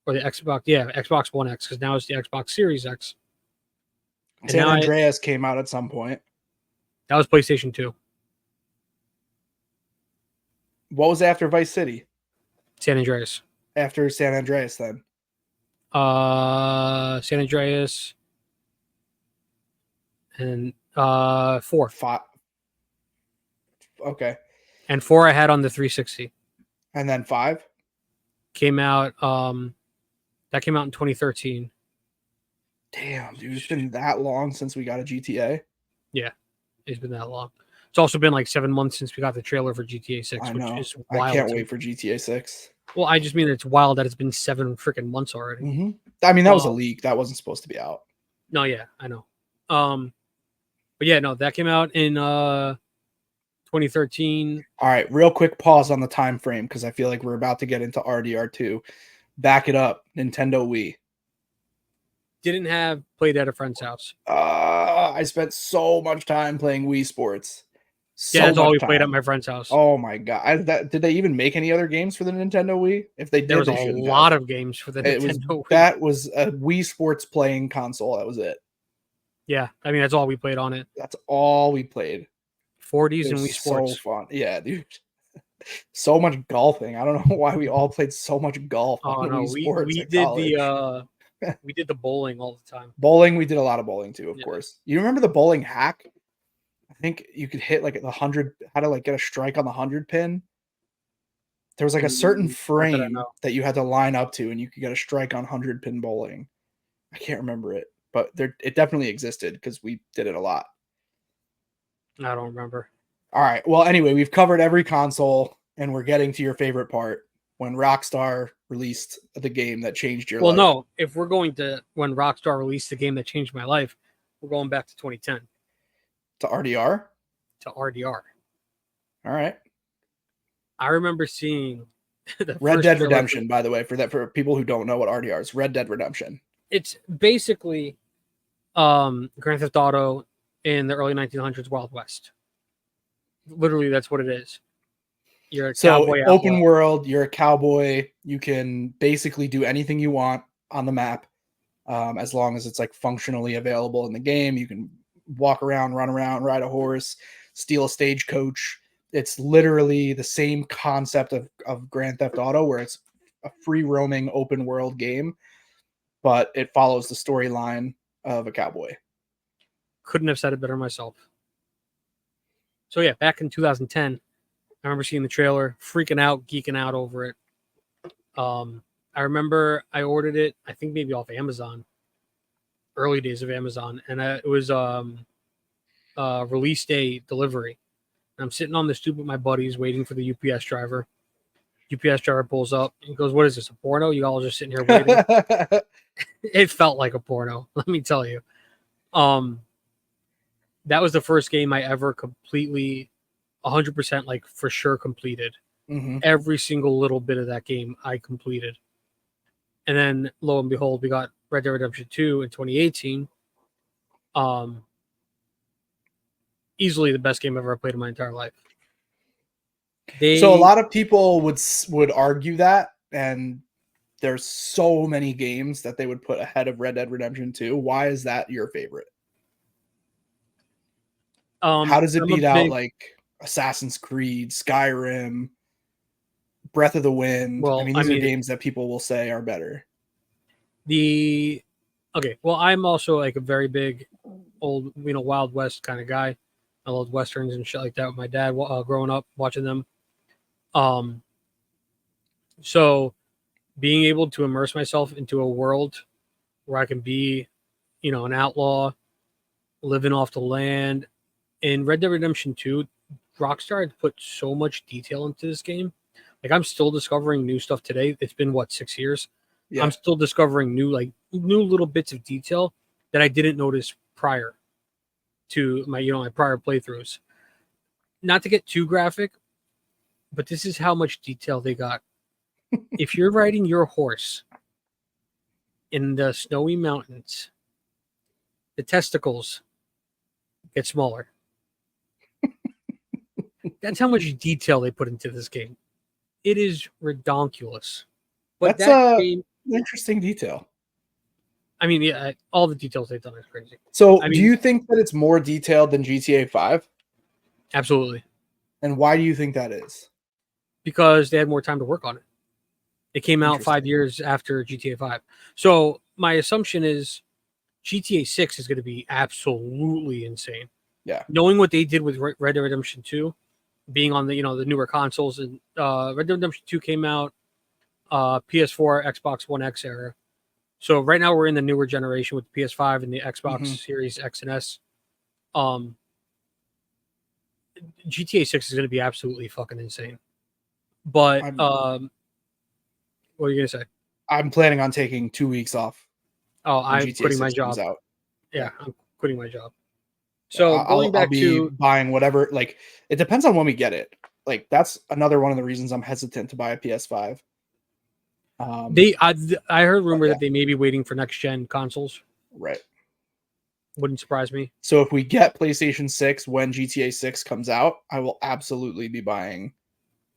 or the Xbox One X, because now it's the Xbox Series X. And San now Andreas came out at some point. that was PlayStation 2. What was after Vice City? San Andreas. After San Andreas, then San Andreas, and 4. 5. Okay, And 4 I had on the 360. and then 5. Came out. That came out in 2013. Damn, dude, it's been that long since we got a GTA. Yeah, it's been that long. It's also been like 7 months since we got the trailer for GTA 6, I which know. is wild. I can't wait for GTA 6. Well, I just mean it's wild that it's been 7 freaking months already. Mm-hmm. I mean, that was a leak. That wasn't supposed to be out. No, yeah, I know. But yeah, no, that came out in 2013. All right, real quick pause on the time frame because I feel like we're about to get into RDR2. Back it up, Nintendo Wii. Didn't played at a friend's house. I spent so much time playing Wii Sports. Yeah, that's all we played at my friend's house. Oh my god! Did they even make any other games for the Nintendo Wii? If they did, there was they a shouldn't lot have. of games for the It Nintendo Wii. That was a Wii Sports playing console. That was it. Yeah, I mean that's all we played on it. That's all we played. 40s and Wii Sports. So fun. Yeah, dude. So much golfing. I don't know why we all played so much golf on Wii Sports. We at did college. we did the bowling all the time. Bowling, we did a lot of bowling too, of course. You remember the bowling hack? I think you could hit like the 100, how to like get a strike on the 100 pin. There was like a certain frame that you had to line up to, and you could get a strike on 100 pin bowling. I can't remember it, but it definitely existed because we did it a lot. I don't remember. All right. Well, anyway, we've covered every console, and we're getting to your favorite part when Rockstar released the game that changed your life. Well, no, if we're going to when Rockstar released the game that changed my life, we're going back to 2010. To RDR? To RDR. All right. I remember seeing the Red Dead Redemption, by the way, for people who don't know what RDR is. Red Dead Redemption. It's basically Grand Theft Auto in the early 1900s Wild West. Literally, that's what it is. You're a cowboy outlaw. Open world, you're a cowboy. You can basically do anything you want on the map, as long as it's like functionally available in the game. You can walk around, run around, ride a horse, steal a stagecoach. It's literally the same concept of Grand Theft Auto, where it's a free roaming open world game, but it follows the storyline of a cowboy. Couldn't have said it better myself. So yeah, back in 2010, I remember seeing the trailer, freaking out, geeking out over it. I remember I ordered it, I think maybe off Amazon, early days of Amazon, and it was release day delivery. And I'm sitting on the stoop with my buddies waiting for the UPS driver. UPS driver pulls up and goes, "What is this, a porno? You all just sitting here waiting?" It felt like a porno, let me tell you. That was the first game I ever completely 100% like for sure completed. Mm-hmm. Every single little bit of that game I completed. And then lo and behold, we got Red Dead Redemption 2 in 2018. Easily the best game I've ever played in my entire life. So a lot of people would argue that, and there's so many games that they would put ahead of Red Dead Redemption 2. Why is that your favorite? How does it I'm a beat out big, like Assassin's Creed, Skyrim, Breath of the Wind? I well, mean, I these are mean, games that people will say are better. okay, well, I'm also like a very big old, Wild West kind of guy. I loved westerns and shit like that with my dad growing up watching them. Um, so being able to immerse myself into a world where I can be, an outlaw living off the land. In Red Dead Redemption 2, Rockstar had put so much detail into this game. Like I'm still discovering new stuff today. It's been 6 years. Yeah. I'm still discovering new little bits of detail that I didn't notice prior to my prior playthroughs. Not to get too graphic, but this is how much detail they got. If you're riding your horse in the snowy mountains, the testicles get smaller. That's how much detail they put into this game. It is redonkulous. But That's that a game, interesting detail. I mean, yeah, all the details they've done is crazy. So, I do mean, you think that it's more detailed than GTA 5? absolutely. And why do you think that is? Because they had more time to work on it. It came out 5 Interesting. years after GTA 5. So my assumption is GTA 6 is going to be absolutely insane. Yeah. Knowing what they did with Red Dead Redemption 2, being on the the newer consoles, and Red Dead Redemption 2 came out PS4, Xbox One X era. So right now we're in the newer generation with the PS5 and the Xbox Mm-hmm. Series X and S. GTA 6 is going to be absolutely fucking insane. But what are you going to say? I'm planning on taking 2 weeks off Oh, when I'm GTA quitting my 6 comes job. out. Yeah, I'm quitting my job. Yeah, So going I'll back be to buying whatever. Like, it depends on when we get it. Like, that's another one of the reasons I'm hesitant to buy a PS5. I heard rumor yeah. that they may be waiting for next gen consoles. Right. Wouldn't surprise me. So if we get PlayStation 6 when GTA 6 comes out, I will absolutely be buying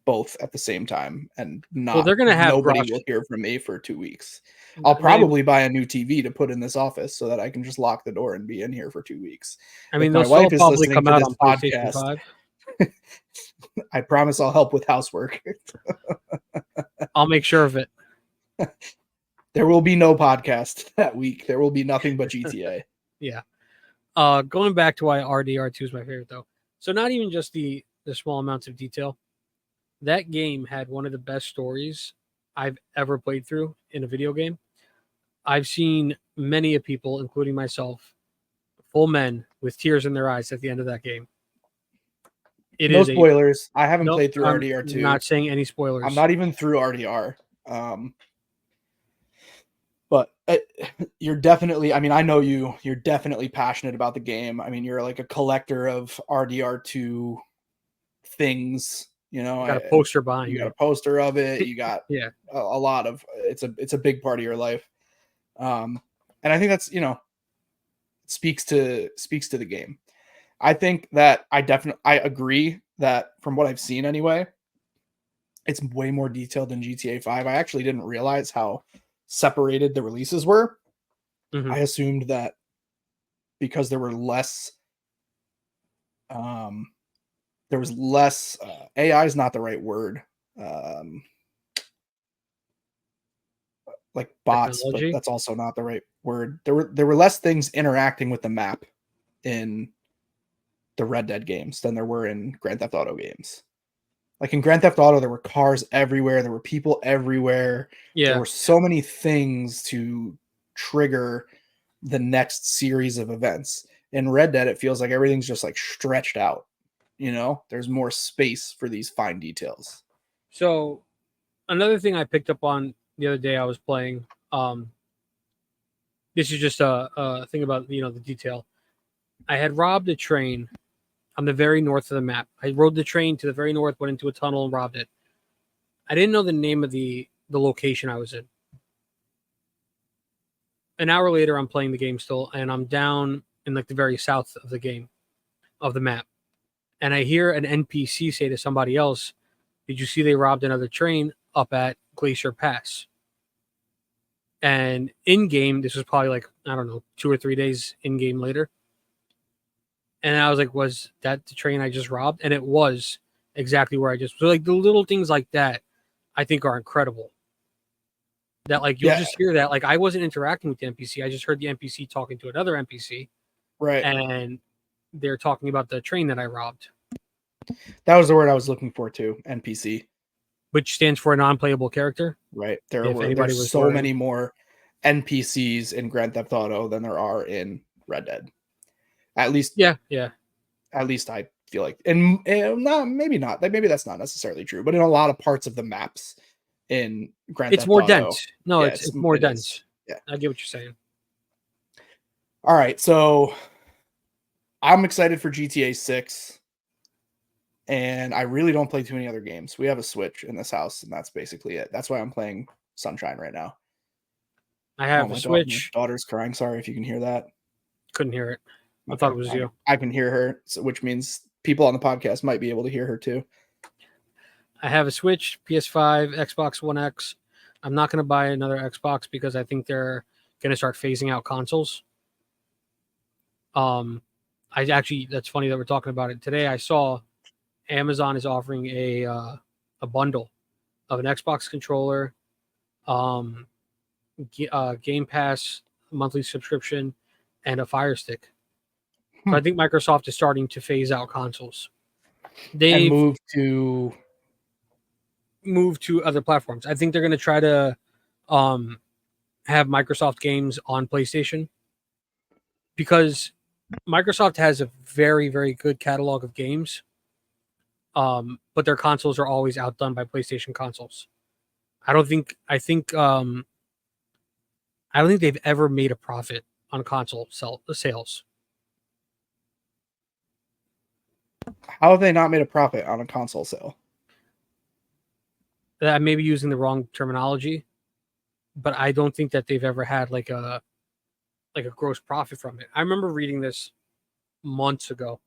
both at the same time, and Well, they're going to have nobody graphics. will hear from me for 2 weeks. I'll probably buy a new TV to put in this office so that I can just lock the door and be in here for 2 weeks. I mean, If they'll my still wife is probably listening come to out this on PlayStation podcast, 5. I promise I'll help with housework. I'll make sure of it. There will be no podcast that week. There will be nothing but GTA. Yeah. Going back to why RDR2 is my favorite though. So not even just the small amounts of detail. That game had one of the best stories I've ever played through in a video game. I've seen many of people, including myself, full men with tears in their eyes at the end of that game. It No is a spoilers. I haven't nope. played through I'm RDR2. not saying any I'm spoilers. not even through RDR. But you're definitely, I mean, I know you're definitely passionate about the game. I mean, you're like a collector of RDR2 things, I got a poster behind you got me. a poster of it. You got Yeah. a lot of, it's a big part of your life. And I think that's, speaks to the game. I think that I agree that from what I've seen anyway, it's way more detailed than GTA 5. I actually didn't realize how separated the releases were. Mm-hmm. I assumed that because there were less AI is not the right word. Like bots, but Technology. that's also not the right word. There were less things interacting with the map in the Red Dead games than there were in Grand Theft Auto games. Like in Grand Theft Auto, there were cars everywhere, there were people everywhere. There Yeah. were so many things to trigger the next series of events. In Red Dead, it feels like everything's just like stretched out. There's more space for these fine details. So another thing I picked up on the other day I was playing, this is just a thing about the detail. I had robbed a train on the very north of the map. I rode the train to the very north, went into a tunnel, and robbed it. I didn't know the name of the location I was in. An hour later, I'm playing the game still, and I'm down in like the very south of the game, of the map, and I hear an NPC say to somebody else, "Did you see they robbed another train up at Glacier Pass?" And in game, this was probably like, I don't know, 2 or 3 days in game later. And I was like, was that the train I just robbed? And it was exactly where I just, so like the little things like that, I think are incredible. That like you'll Yeah, just hear that. Like I wasn't interacting with the NPC. I just heard the NPC talking to another NPC, right. and they're talking about the train that I robbed, That was the word I was looking for too. NPC. which stands for a non-playable character. Right. If anybody There's was so worried. many more NPCs in Grand Theft Auto than there are in Red Dead. At least Yeah, yeah. I feel like, and not maybe not. Maybe that's not necessarily true, but in a lot of parts of the maps in Grand It's Theft more Auto, dense. No, yeah, it's more it is. dense. Yeah. I get what you're saying. All right, so I'm excited for GTA 6, and I really don't play too many other games. We have a Switch in this house, and that's basically it. That's why I'm playing Sunshine right now. I Oh, have a my Switch. daughter's crying. Sorry if you can hear that. Couldn't hear it. I Okay, thought it was you. I can hear her, which means people on the podcast might be able to hear her too. I have a Switch, PS5, Xbox One X. I'm not going to buy another Xbox because I think they're going to start phasing out consoles. I actually, that's funny that we're talking about it today. I saw Amazon is offering a bundle of an Xbox controller, um, Game Pass monthly subscription, and a Fire Stick. So I think Microsoft is starting to phase out consoles. And They've move to moved to other platforms. I think they're going to try to um, have Microsoft games on PlayStation because Microsoft has a very, very good catalog of games, but their consoles are always outdone by PlayStation consoles. I don't think. I don't think they've ever made a profit on console sales. how have they not made a profit on a console sale? I may be using the wrong terminology, but I don't think that they've ever had like a gross profit from it. I remember reading this months ago.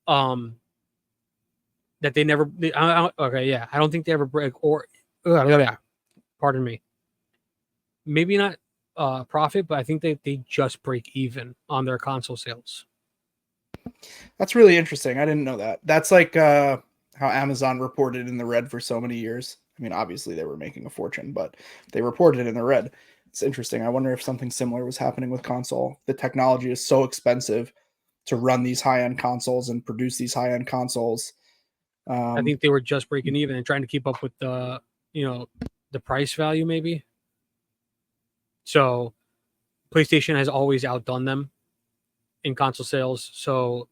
That they never. Okay, yeah, I don't think they ever break or. Pardon me. Maybe not profit, but I think they just break even on their console sales. That's really interesting. I didn't know that. That's like how Amazon reported in the red for so many years. I mean, obviously they were making a fortune, but they reported in the red. It's interesting. I wonder if something similar was happening with console. The technology is so expensive to run these high-end consoles and produce these high-end consoles. I think they were just breaking even and trying to keep up with the the price value maybe. So PlayStation has always outdone them in console sales. So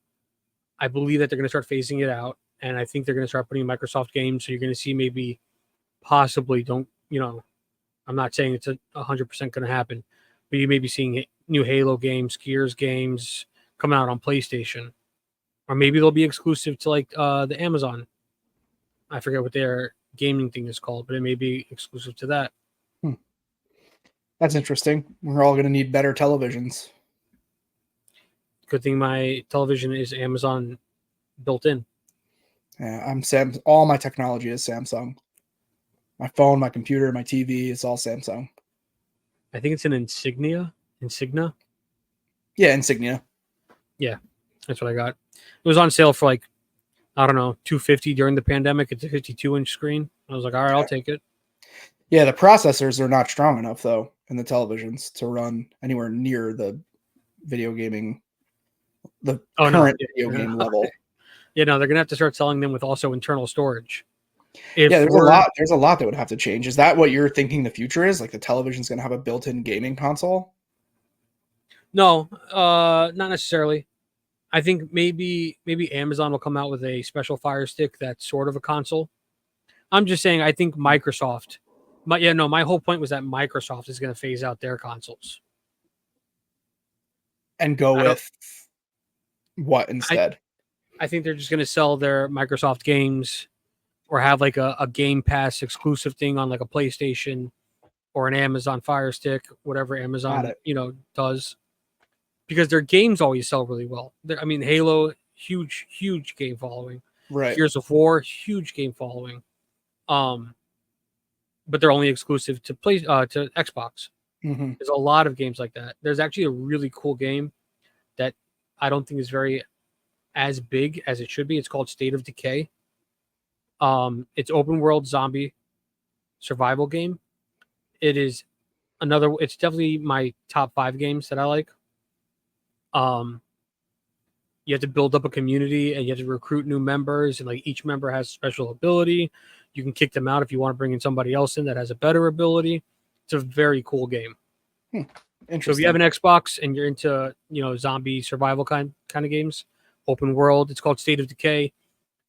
I believe that they're going to start phasing it out, and I think they're going to start putting Microsoft games. So you're going to see maybe, possibly, don't I'm not saying it's 100% going to happen, but you may be seeing new Halo games, Gears games coming out on PlayStation, or maybe they'll be exclusive to like the Amazon. I forget what their gaming thing is called, but it may be exclusive to that. That's interesting. We're all going to need better televisions. Good thing my television is Amazon built in. Yeah, I'm Sam. All my technology is Samsung. My phone, my computer, my TV, it's all Samsung. I think it's an Insignia. Yeah, Insignia. Yeah, that's what I got. It was on sale for like, I don't know, $250 during the pandemic. It's a 52-inch screen. I was like, all right, I'll take it. Yeah, the processors are not strong enough though in the televisions to run anywhere near the video gaming, the current video game level. Yeah, no, they're gonna have to start selling them with also internal storage. Yeah, there's a lot. There's a lot that would have to change. Is that what you're thinking the future is? Like the television's going to have a built-in gaming console? No, not necessarily. I think maybe Amazon will come out with a special Fire Stick that's sort of a console. I'm just saying. I think Microsoft. My whole point was that Microsoft is going to phase out their consoles And go with What instead? I think they're just going to sell their Microsoft games or have like a Game Pass exclusive thing on like a PlayStation or an Amazon Fire Stick, whatever Got Amazon, it. does, because their games always sell really well. I mean, Halo, huge game following. Right. Gears of War, huge game following. Um, but they're only exclusive to to Xbox. Mm-hmm. There's a lot of games like that. There's actually a really cool game that I don't think is very as big as it should be. It's called State of Decay. It's open world zombie survival game. It is another. It's definitely my top 5 games that I like. Um, you have to build up a community and you have to recruit new members, and like each member has special ability. You can kick them out if you want to bring in somebody else in that has a better ability. It's a very cool game. Interesting. So if you have an Xbox and you're into zombie survival kind of games, open world, it's called State of Decay.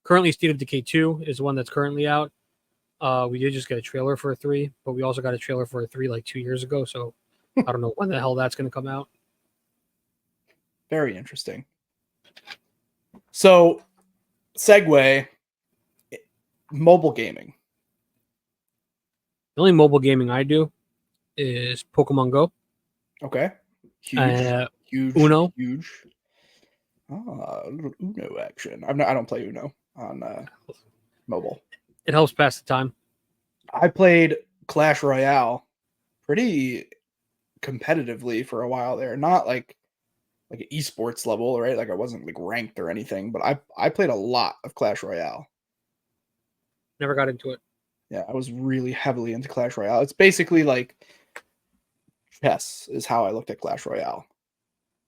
Currently, State of Decay 2 is the one that's currently out. We did just get a trailer for a 3, but we also got a trailer for a 3 like 2 years ago. So I don't know when the hell that's going to come out. Very interesting. So, segue, mobile gaming. The only mobile gaming I do is Pokemon Go. Okay. Huge. Uno. Huge. A little Uno action. I don't play Uno on mobile. It helps pass the time. I played Clash Royale pretty competitively for a while there. Not like an esports level, right? Like I wasn't like ranked or anything, but I played a lot of Clash Royale. Never got into it. Yeah, I was really heavily into Clash Royale. It's basically like chess is how I looked at Clash Royale.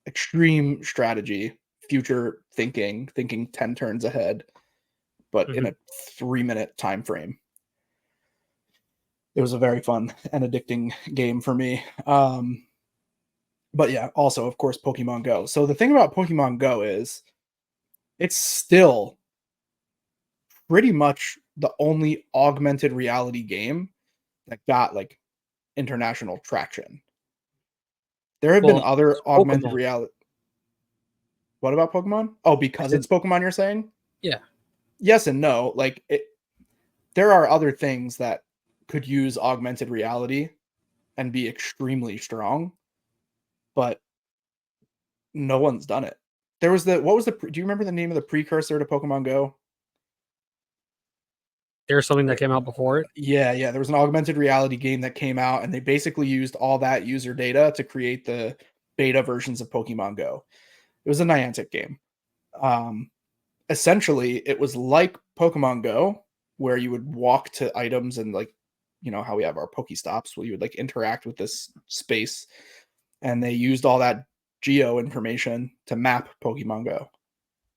Extreme strategy, future thinking 10 turns ahead, but in a 3-minute time frame. It was a very fun and addicting game for me. But yeah, also, of course, Pokemon Go. So the thing about Pokemon Go is it's still pretty much the only augmented reality game that got like international traction. There have been other augmented reality. What about Pokemon? Oh, because it's Pokemon, you're saying? Yeah. Yes and no. Like there are other things that could use augmented reality and be extremely strong, but no one's done it. There was do you remember the name of the precursor to Pokemon Go? There's something that came out before it. Yeah. There was an augmented reality game that came out, and they basically used all that user data to create the beta versions of Pokemon Go. It was a Niantic game. Essentially, it was like Pokemon Go, where you would walk to items and like, how we have our Pokestops, where you would like interact with this space, and they used all that geo information to map Pokemon Go.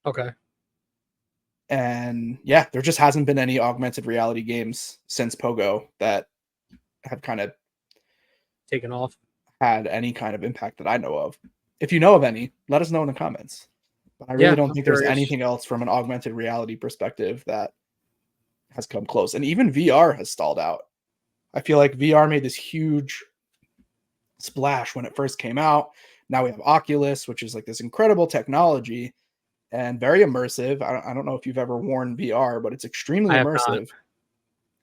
Okay. And yeah, there just hasn't been any augmented reality games since Pogo that have kind of taken off, had any kind of impact that I know of. If you know of any, let us know in the comments. But I really don't think there's anything else from an augmented reality perspective that has come close. And even VR has stalled out. I feel like VR made this huge splash when it first came out. Now we have Oculus, which is like this incredible technology and very immersive. I don't know if you've ever worn VR, but it's extremely immersive.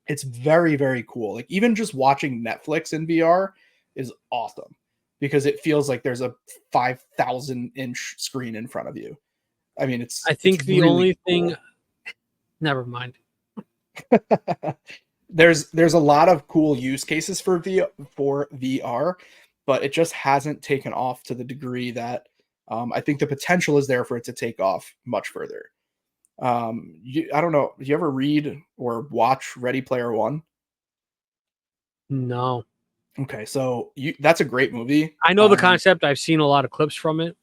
It's very, very cool. Like even just watching Netflix in VR is awesome because it feels like there's a 5,000 inch screen in front of you. I mean, I think the really only cool. thing, never mind. There's a lot of cool use cases for VR, but it just hasn't taken off to the degree that I think the potential is there for it to take off much further. I don't know. Do you ever read or watch Ready Player One? No. Okay, so that's a great movie. I know the concept. I've seen a lot of clips from it.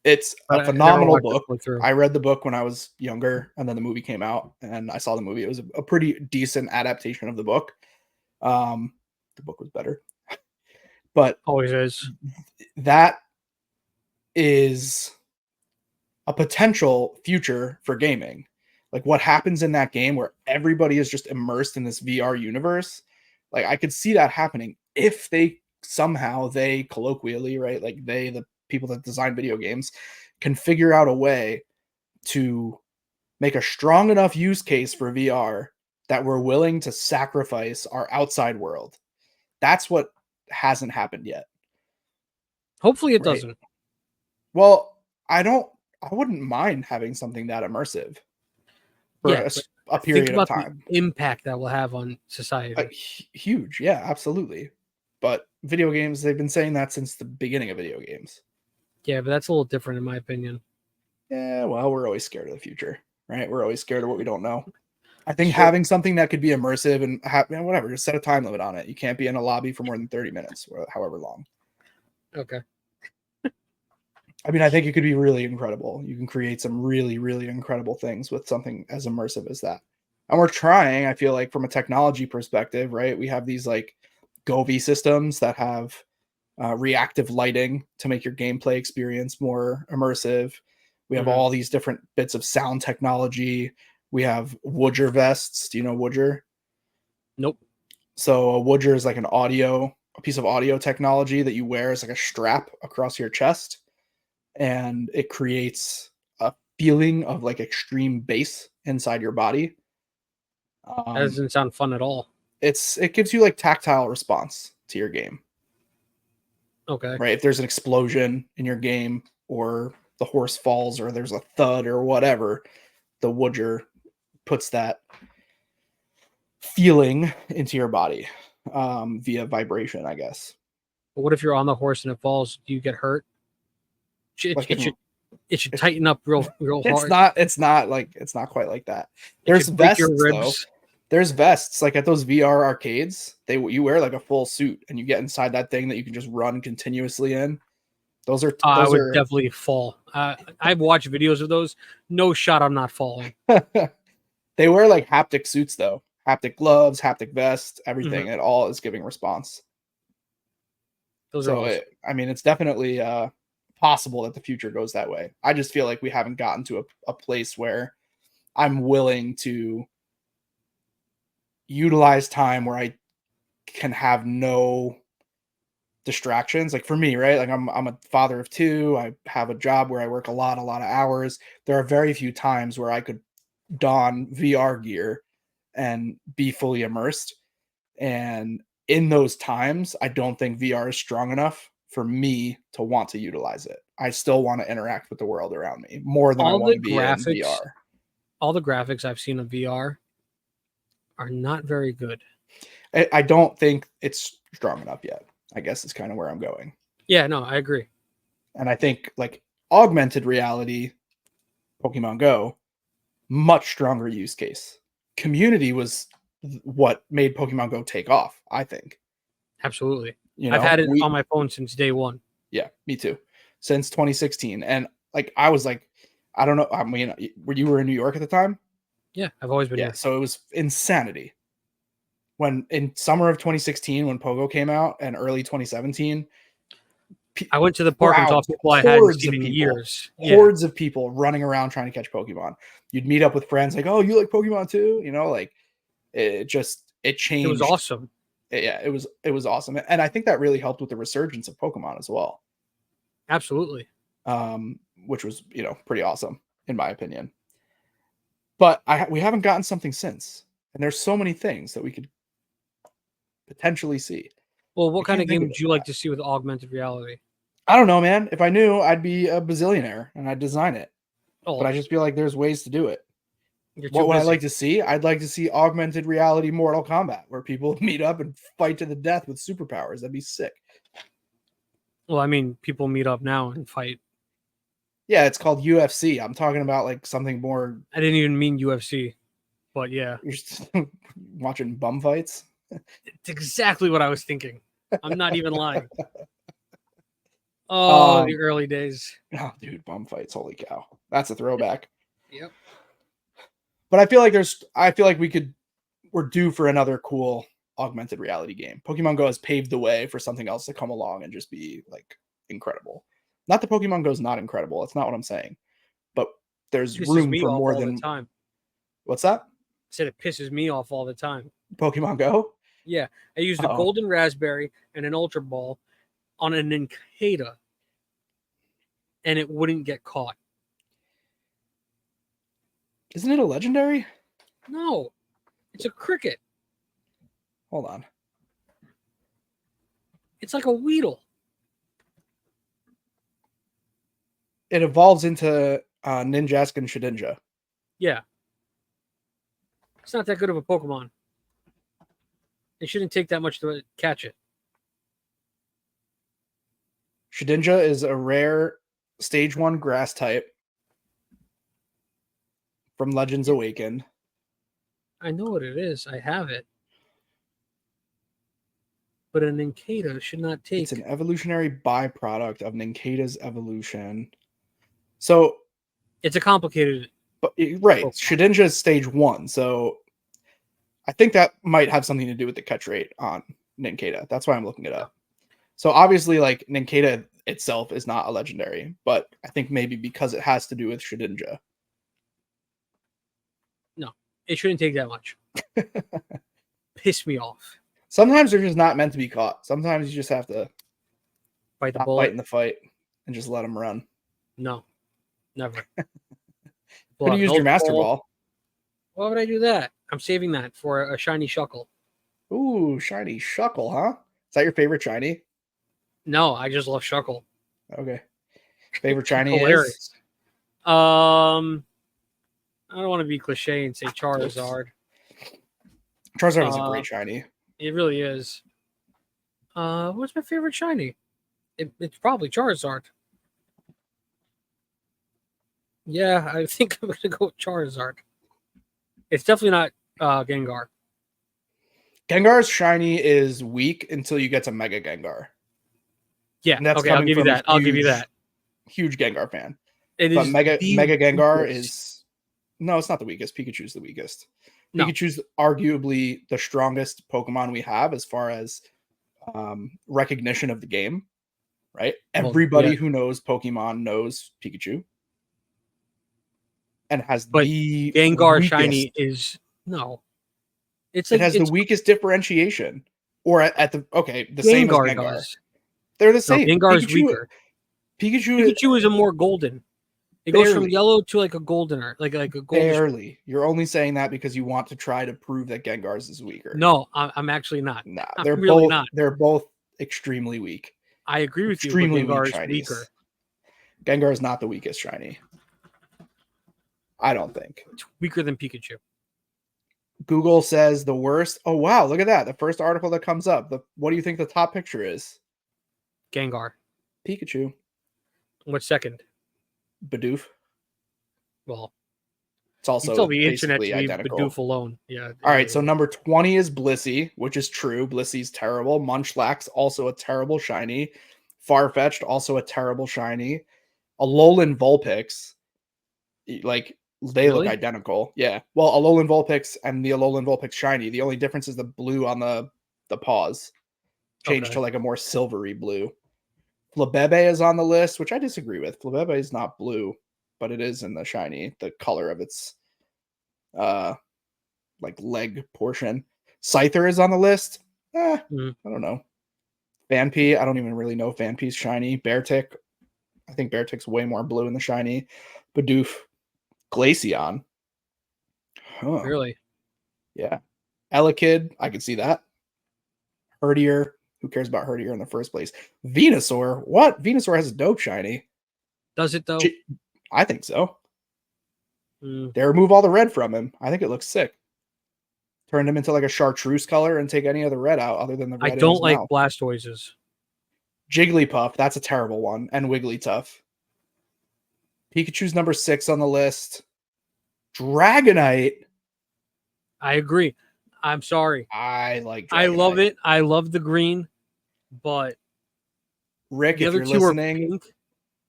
It's a phenomenal book. I read the book when I was younger, and then the movie came out, and I saw the movie. It was a pretty decent adaptation of the book. The book was better, but always is. That is a potential future for gaming. Like what happens in that game where everybody is just immersed in this VR universe. Like I could see that happening if they colloquially, right? Like the people that design video games can figure out a way to make a strong enough use case for VR that we're willing to sacrifice our outside world. That's what hasn't happened yet. Hopefully it Right. doesn't. Well, I wouldn't mind having something that immersive for Yeah, a think period of about the time. impact that will have on society. Huge. Yeah, absolutely. But video games, they've been saying that since the beginning of video games. Yeah, but that's a little different in my opinion. Yeah, well, we're always scared of the future, right? We're always scared of what we don't know. I think Sure. having something that could be immersive and whatever, just set a time limit on it. You can't be in a lobby for more than 30 minutes, or however long. Okay. I mean, I think it could be really incredible. You can create some really, really incredible things with something as immersive as that. And we're trying, I feel like, from a technology perspective, right? We have these like Govee systems that have reactive lighting to make your gameplay experience more immersive. We have all these different bits of sound technology. We have Woodger vests. Do you know Woodger? Nope. So a Woodger is like a piece of audio technology that you wear as like a strap across your chest, and it creates a feeling of like extreme bass inside your body. That doesn't sound fun at all. It gives you like tactile response to your game. Okay. Right? If there's an explosion in your game, or the horse falls, or there's a thud or whatever, the Woodger puts that feeling into your body via vibration, I guess. But what if you're on the horse and it falls? Do you get hurt? Like It should tighten up real hard. It's not quite like that. It There's should break your vests though. ribs. There's vests like at those VR arcades. You wear like a full suit and you get inside that thing that you can just run continuously in. Those are I would definitely fall. I've watched videos of those. No shot, I'm not falling. They wear like haptic suits though, haptic gloves, haptic vests, everything. It all is giving response. Those are awesome. I mean, it's definitely possible that the future goes that way. I just feel like we haven't gotten to a place where I'm willing to utilize time where I can have no distractions. Like for me, right? Like I'm a father of two. I have a job where I work a lot of hours. There are very few times where I could don VR gear and be fully immersed. And in those times, I don't think VR is strong enough for me to want to utilize it. I still want to interact with the world around me more than I want to be in VR. All the graphics I've seen of VR are not very good. I don't think it's strong enough yet, I guess is kind of where I'm going. Yeah, no, I agree. And I think like augmented reality, Pokemon Go, much stronger use case. Community was what made Pokemon Go take off, I think. Absolutely. You know, I've had it on my phone since day one. Yeah, me too. Since 2016. And like I was like, I don't know. I mean, you were in New York at the time? Yeah, I've always been here. So it was insanity. When in summer of 2016, when Pogo came out, and early 2017, I went to the park and saw people I hadn't seen in years. Hordes of people running around trying to catch Pokemon. You'd meet up with friends like, "Oh, you like Pokemon too?" You know, like it changed. It was awesome. Yeah, it was awesome, and I think that really helped with the resurgence of Pokemon as well. Absolutely. Which was pretty awesome in my opinion. But we haven't gotten something since, and there's so many things that we could potentially see. Well, what kind of game would you like to see with augmented reality? I don't know, man. If I knew, I'd be a bazillionaire and I'd design it. Oh, but I just feel like there's ways to do it. What would I like to see? I'd like to see augmented reality Mortal Kombat, where people meet up and fight to the death with superpowers. That'd be sick. Well, I mean, people meet up now and fight. Yeah, it's called UFC. I'm talking about like something more. I didn't even mean UFC, but yeah. You're just watching bum fights? It's exactly what I was thinking. I'm not even lying. Oh, the early days. Oh, dude, bum fights. Holy cow. That's a throwback. Yep. But I feel like we're due for another cool augmented reality game. Pokemon Go has paved the way for something else to come along and just be like incredible. Not that Pokemon Go is not incredible. That's not what I'm saying. But there's room for more than time. What's that? I said it pisses me off all the time. Pokemon Go? Yeah. I used a golden raspberry and an Ultra Ball on an Incada. and it wouldn't get caught. Isn't it a legendary? No, it's a cricket. Hold on. It's like a Weedle. It evolves into Ninjask and Shedinja. Yeah. It's not that good of a Pokemon. It shouldn't take that much to catch it. Shedinja is a rare stage 1 grass type from Legends Awakened. I know what it is. I have it. But a Nincada should not take. It's an evolutionary byproduct of Nincada's evolution. So it's a complicated. But right, Pokemon. Shedinja is stage 1, so I think that might have something to do with the catch rate on Nincada. That's why I'm looking it up. So obviously, like, Nincada itself is not a legendary, but I think maybe because it has to do with Shedinja. No, it shouldn't take that much. Piss me off. Sometimes they're just not meant to be caught. Sometimes you just have to Bite the stop bullet. fighting the fight and just let them run. No, never. Could have used your Master Ball. Why would I do that? I'm saving that for a shiny Shuckle. Ooh, shiny Shuckle, huh? Is that your favorite shiny? No, I just love Shuckle. Okay. Favorite shiny Hilarious. is? I don't want to be cliche and say Charizard. Charizard is a great shiny. It really is. What's my favorite shiny? It's probably Charizard. Yeah, I think I'm gonna go with Charizard. It's definitely not Gengar. Gengar's shiny is weak until you get to Mega Gengar. Yeah, and that's okay, I'll give you that. I'll give you that. Huge Gengar fan. It but is Mega Gengar weakest. is no, it's not the weakest. Pikachu's the weakest. No. Pikachu's arguably the strongest Pokemon we have as far as recognition of the game. Right? Well, Everybody yeah. who knows Pokemon knows Pikachu. And has But the Gengar weakest, shiny is no. It's it like has the weakest differentiation. Or at the same as Gengar. Does. They're the same. No, Gengar is weaker. Pikachu is a more golden. It goes from yellow to like a goldener, like a golden. Barely. You're only saying that because you want to try to prove that Gengar's is weaker. No, I'm actually not. Nah, they're really not. They're both extremely weak. I agree with you. But Gengar is weaker. Gengar is not the weakest shiny. I don't think. It's weaker than Pikachu. Google says the worst. Oh wow, look at that. The first article that comes up. What do you think the top picture is? Gengar. Pikachu. What's second? Bidoof. Well, it's also you tell the internet to leave identical. Bidoof alone. Yeah. All right, so number 20 is Blissey, which is true. Blissey's terrible. Munchlax, also a terrible shiny. Farfetch'd, also a terrible shiny. Alolan Vulpix, like, they look identical. Yeah. Well, Alolan Vulpix and the Alolan Vulpix shiny, the only difference is the blue on the paws. Changed to like a more silvery blue. Flabebe is on the list, which I disagree with. Flabebe is not blue, but it is in the shiny, the color of its like leg portion. Scyther is on the list. I don't know. Vanpee, I don't even really know Vanpee's shiny. Beartick, I think Beartick's way more blue in the shiny. Bidoof. Glaceon. Huh. Really? Yeah. Elekid, I could see that. Herdier. Who cares about Herdier in the first place? Venusaur. What? Venusaur has a dope shiny. Does it though? I think so. They remove all the red from him. I think it looks sick. Turn him into like a chartreuse color and take any of the red out other than the red. I don't like Blastoises. Jigglypuff, that's a terrible one. And Wigglytuff. Pikachu's number 6 on the list. Dragonite. I agree. I'm sorry. I like Dragonite. I love it. I love the green, but Rick, if you're listening,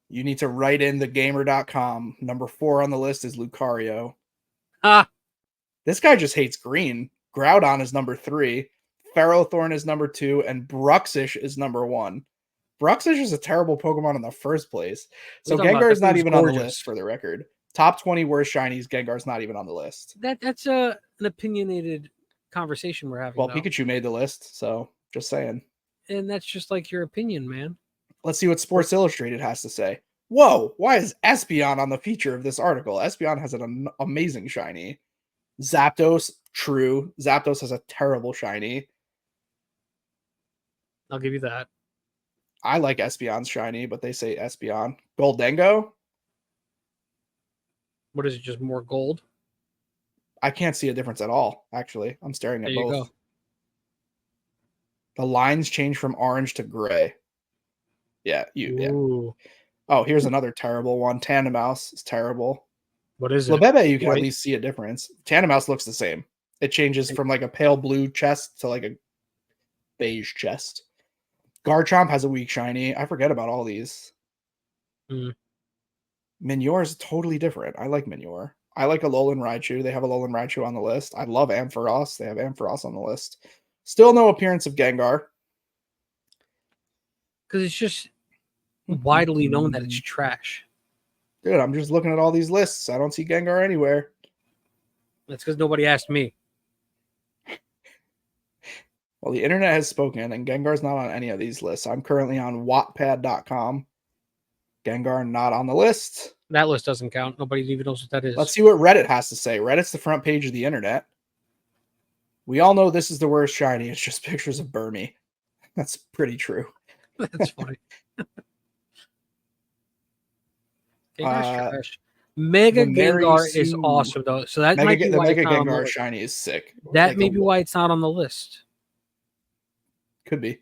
you need to write in thegamer.com. Number 4 on the list is Lucario. This guy just hates green. Groudon is number 3. Ferrothorn is number 2, and Bruxish is number 1. Bruxish is a terrible Pokemon in the first place. So Gengar is not even on the list for the record. Top 20 worst shinies, Gengar's not even on the list. That's an opinionated conversation we're having. Well, Pikachu made the list, so just saying. And that's just like your opinion, man. Let's see what Sports Illustrated has to say. Whoa, why is Espeon on the feature of this article? Espeon has an amazing shiny. Zapdos, true. Zapdos has a terrible shiny. I'll give you that. I like Espeon's shiny, but they say Espeon. Goldengo? What is it? Just more gold? I can't see a difference at all, actually. I'm staring There at you both. go. The lines change from orange to gray. Yeah. Ooh. Oh, here's another terrible one. Tandemaus is terrible. What is it? Labebe, you can White? at least see a difference. Tandemaus looks the same. It changes from like a pale blue chest to like a beige chest. Garchomp has a weak shiny. I forget about all these. Mm. Minior is totally different. I like Minior. I like Alolan Raichu. They have Alolan Raichu on the list. I love Ampharos. They have Ampharos on the list. Still no appearance of Gengar. Because it's just widely known that it's trash. Dude, I'm just looking at all these lists. I don't see Gengar anywhere. That's because nobody asked me. Well, the internet has spoken, and Gengar's not on any of these lists. I'm currently on Wattpad.com. Gengar not on the list. That list doesn't count. Nobody even knows what that is. Let's see what Reddit has to say. Reddit's the front page of the internet. We all know this is the worst shiny. It's just pictures of Burmy. That's pretty true. That's funny. Gengar's trash. Mega Gengar is awesome though, so that might be the why Mega it's not on the Gengar list. shiny is sick. That Like may be why it's not on the list. Could be.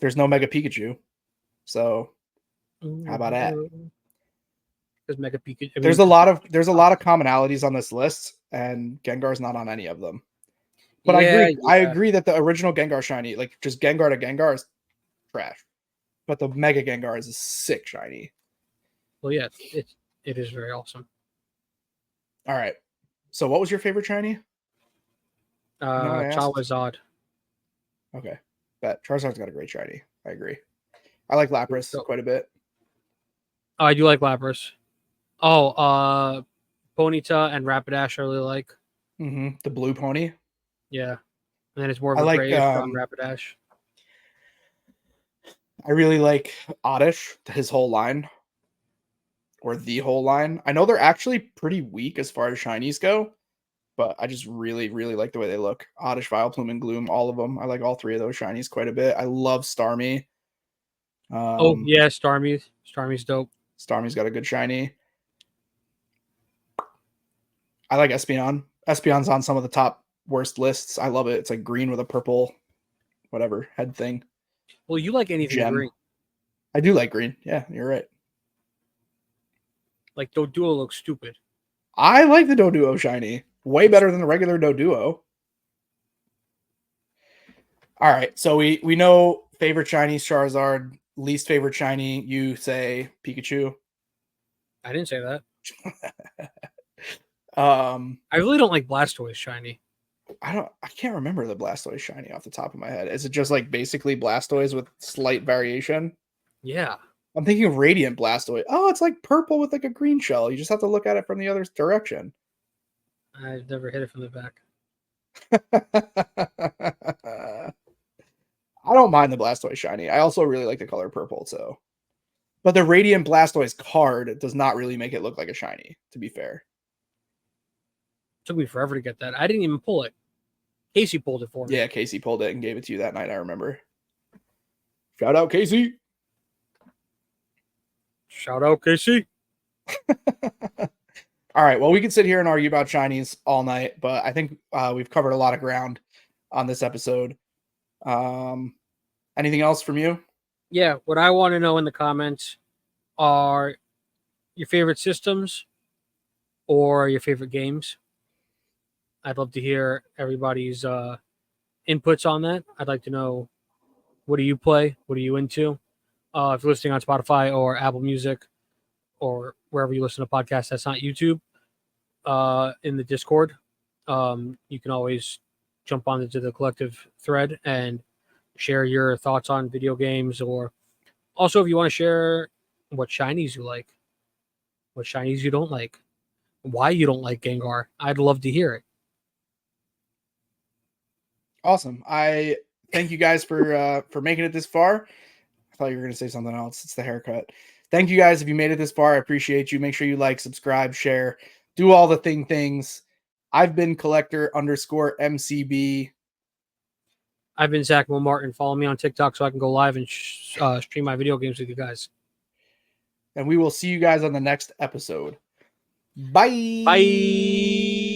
There's no Mega Pikachu, so how about that? Because Mega Pikachu. There's a lot of commonalities on this list, and Gengar's not on any of them. But yeah, I agree that the original Gengar shiny, like just Gengar to Gengar, is trash. But the Mega Gengar is a sick shiny. Well, yeah, it is very awesome. All right. So, what was your favorite shiny? Charizard. Okay, bet Charizard's got a great shiny. I agree. I like Lapras quite a bit. Oh, I do like Lapras. Oh, Ponyta and Rapidash I really like. The blue pony. Yeah, and then it's more of I a like grayish on Rapidash. I really like Oddish, his whole line. Or the whole line. I know they're actually pretty weak as far as shinies go, but I just really, really like the way they look. Oddish, Vileplume, and Gloom, all of them. I like all three of those shinies quite a bit. I love Starmie. Oh yeah, Starmie. Starmie's dope. Starmie's got a good shiny. I like Espeon. Espeon's on some of the top worst lists. I love it. It's like green with a purple, whatever head thing. Well, you like anything green? I do like green. Yeah, you're right. Like Doduo looks stupid. I like the Doduo shiny. Way better than the regular Doduo. All right, so we know favorite shiny Charizard, least favorite shiny. You say Pikachu. I didn't say that. I really don't like Blastoise shiny. I can't remember the Blastoise shiny off the top of my head. Is it just like basically Blastoise with slight variation? Yeah. I'm thinking of Radiant Blastoise. Oh, it's like purple with like a green shell. You just have to look at it from the other direction. I've never hit it from the back. I don't mind the Blastoise shiny. I also really like the color purple, so. But the Radiant Blastoise card does not really make it look like a shiny, to be fair. It took me forever to get that. I didn't even pull it. Casey pulled it for me. Yeah, Casey pulled it and gave it to you that night, I remember. Shout out, Casey. Shout out, Casey. All right, well, we could sit here and argue about shinies all night, but I think we've covered a lot of ground on this episode. Anything else from you? Yeah, what I want to know in the comments are your favorite systems or your favorite games. I'd love to hear everybody's inputs on that. I'd like to know, what do you play? What are you into? If you're listening on Spotify or Apple Music or wherever you listen to podcasts that's not YouTube, in the Discord, you can always jump onto the collective thread and share your thoughts on video games, or also if you want to share what shinies you like, what shinies you don't like, why you don't like Gengar. I'd love to hear it. Awesome. I thank you guys for making it this far. I thought you were going to say something else. It's the haircut. Thank you guys if you made it this far. I appreciate you. Make sure you like, subscribe, share, do all the things. I've been collector_MCB. I've been Zack Mo Martin. Follow me on TikTok so I can go live and stream my video games with you guys. And we will see you guys on the next episode. Bye. Bye.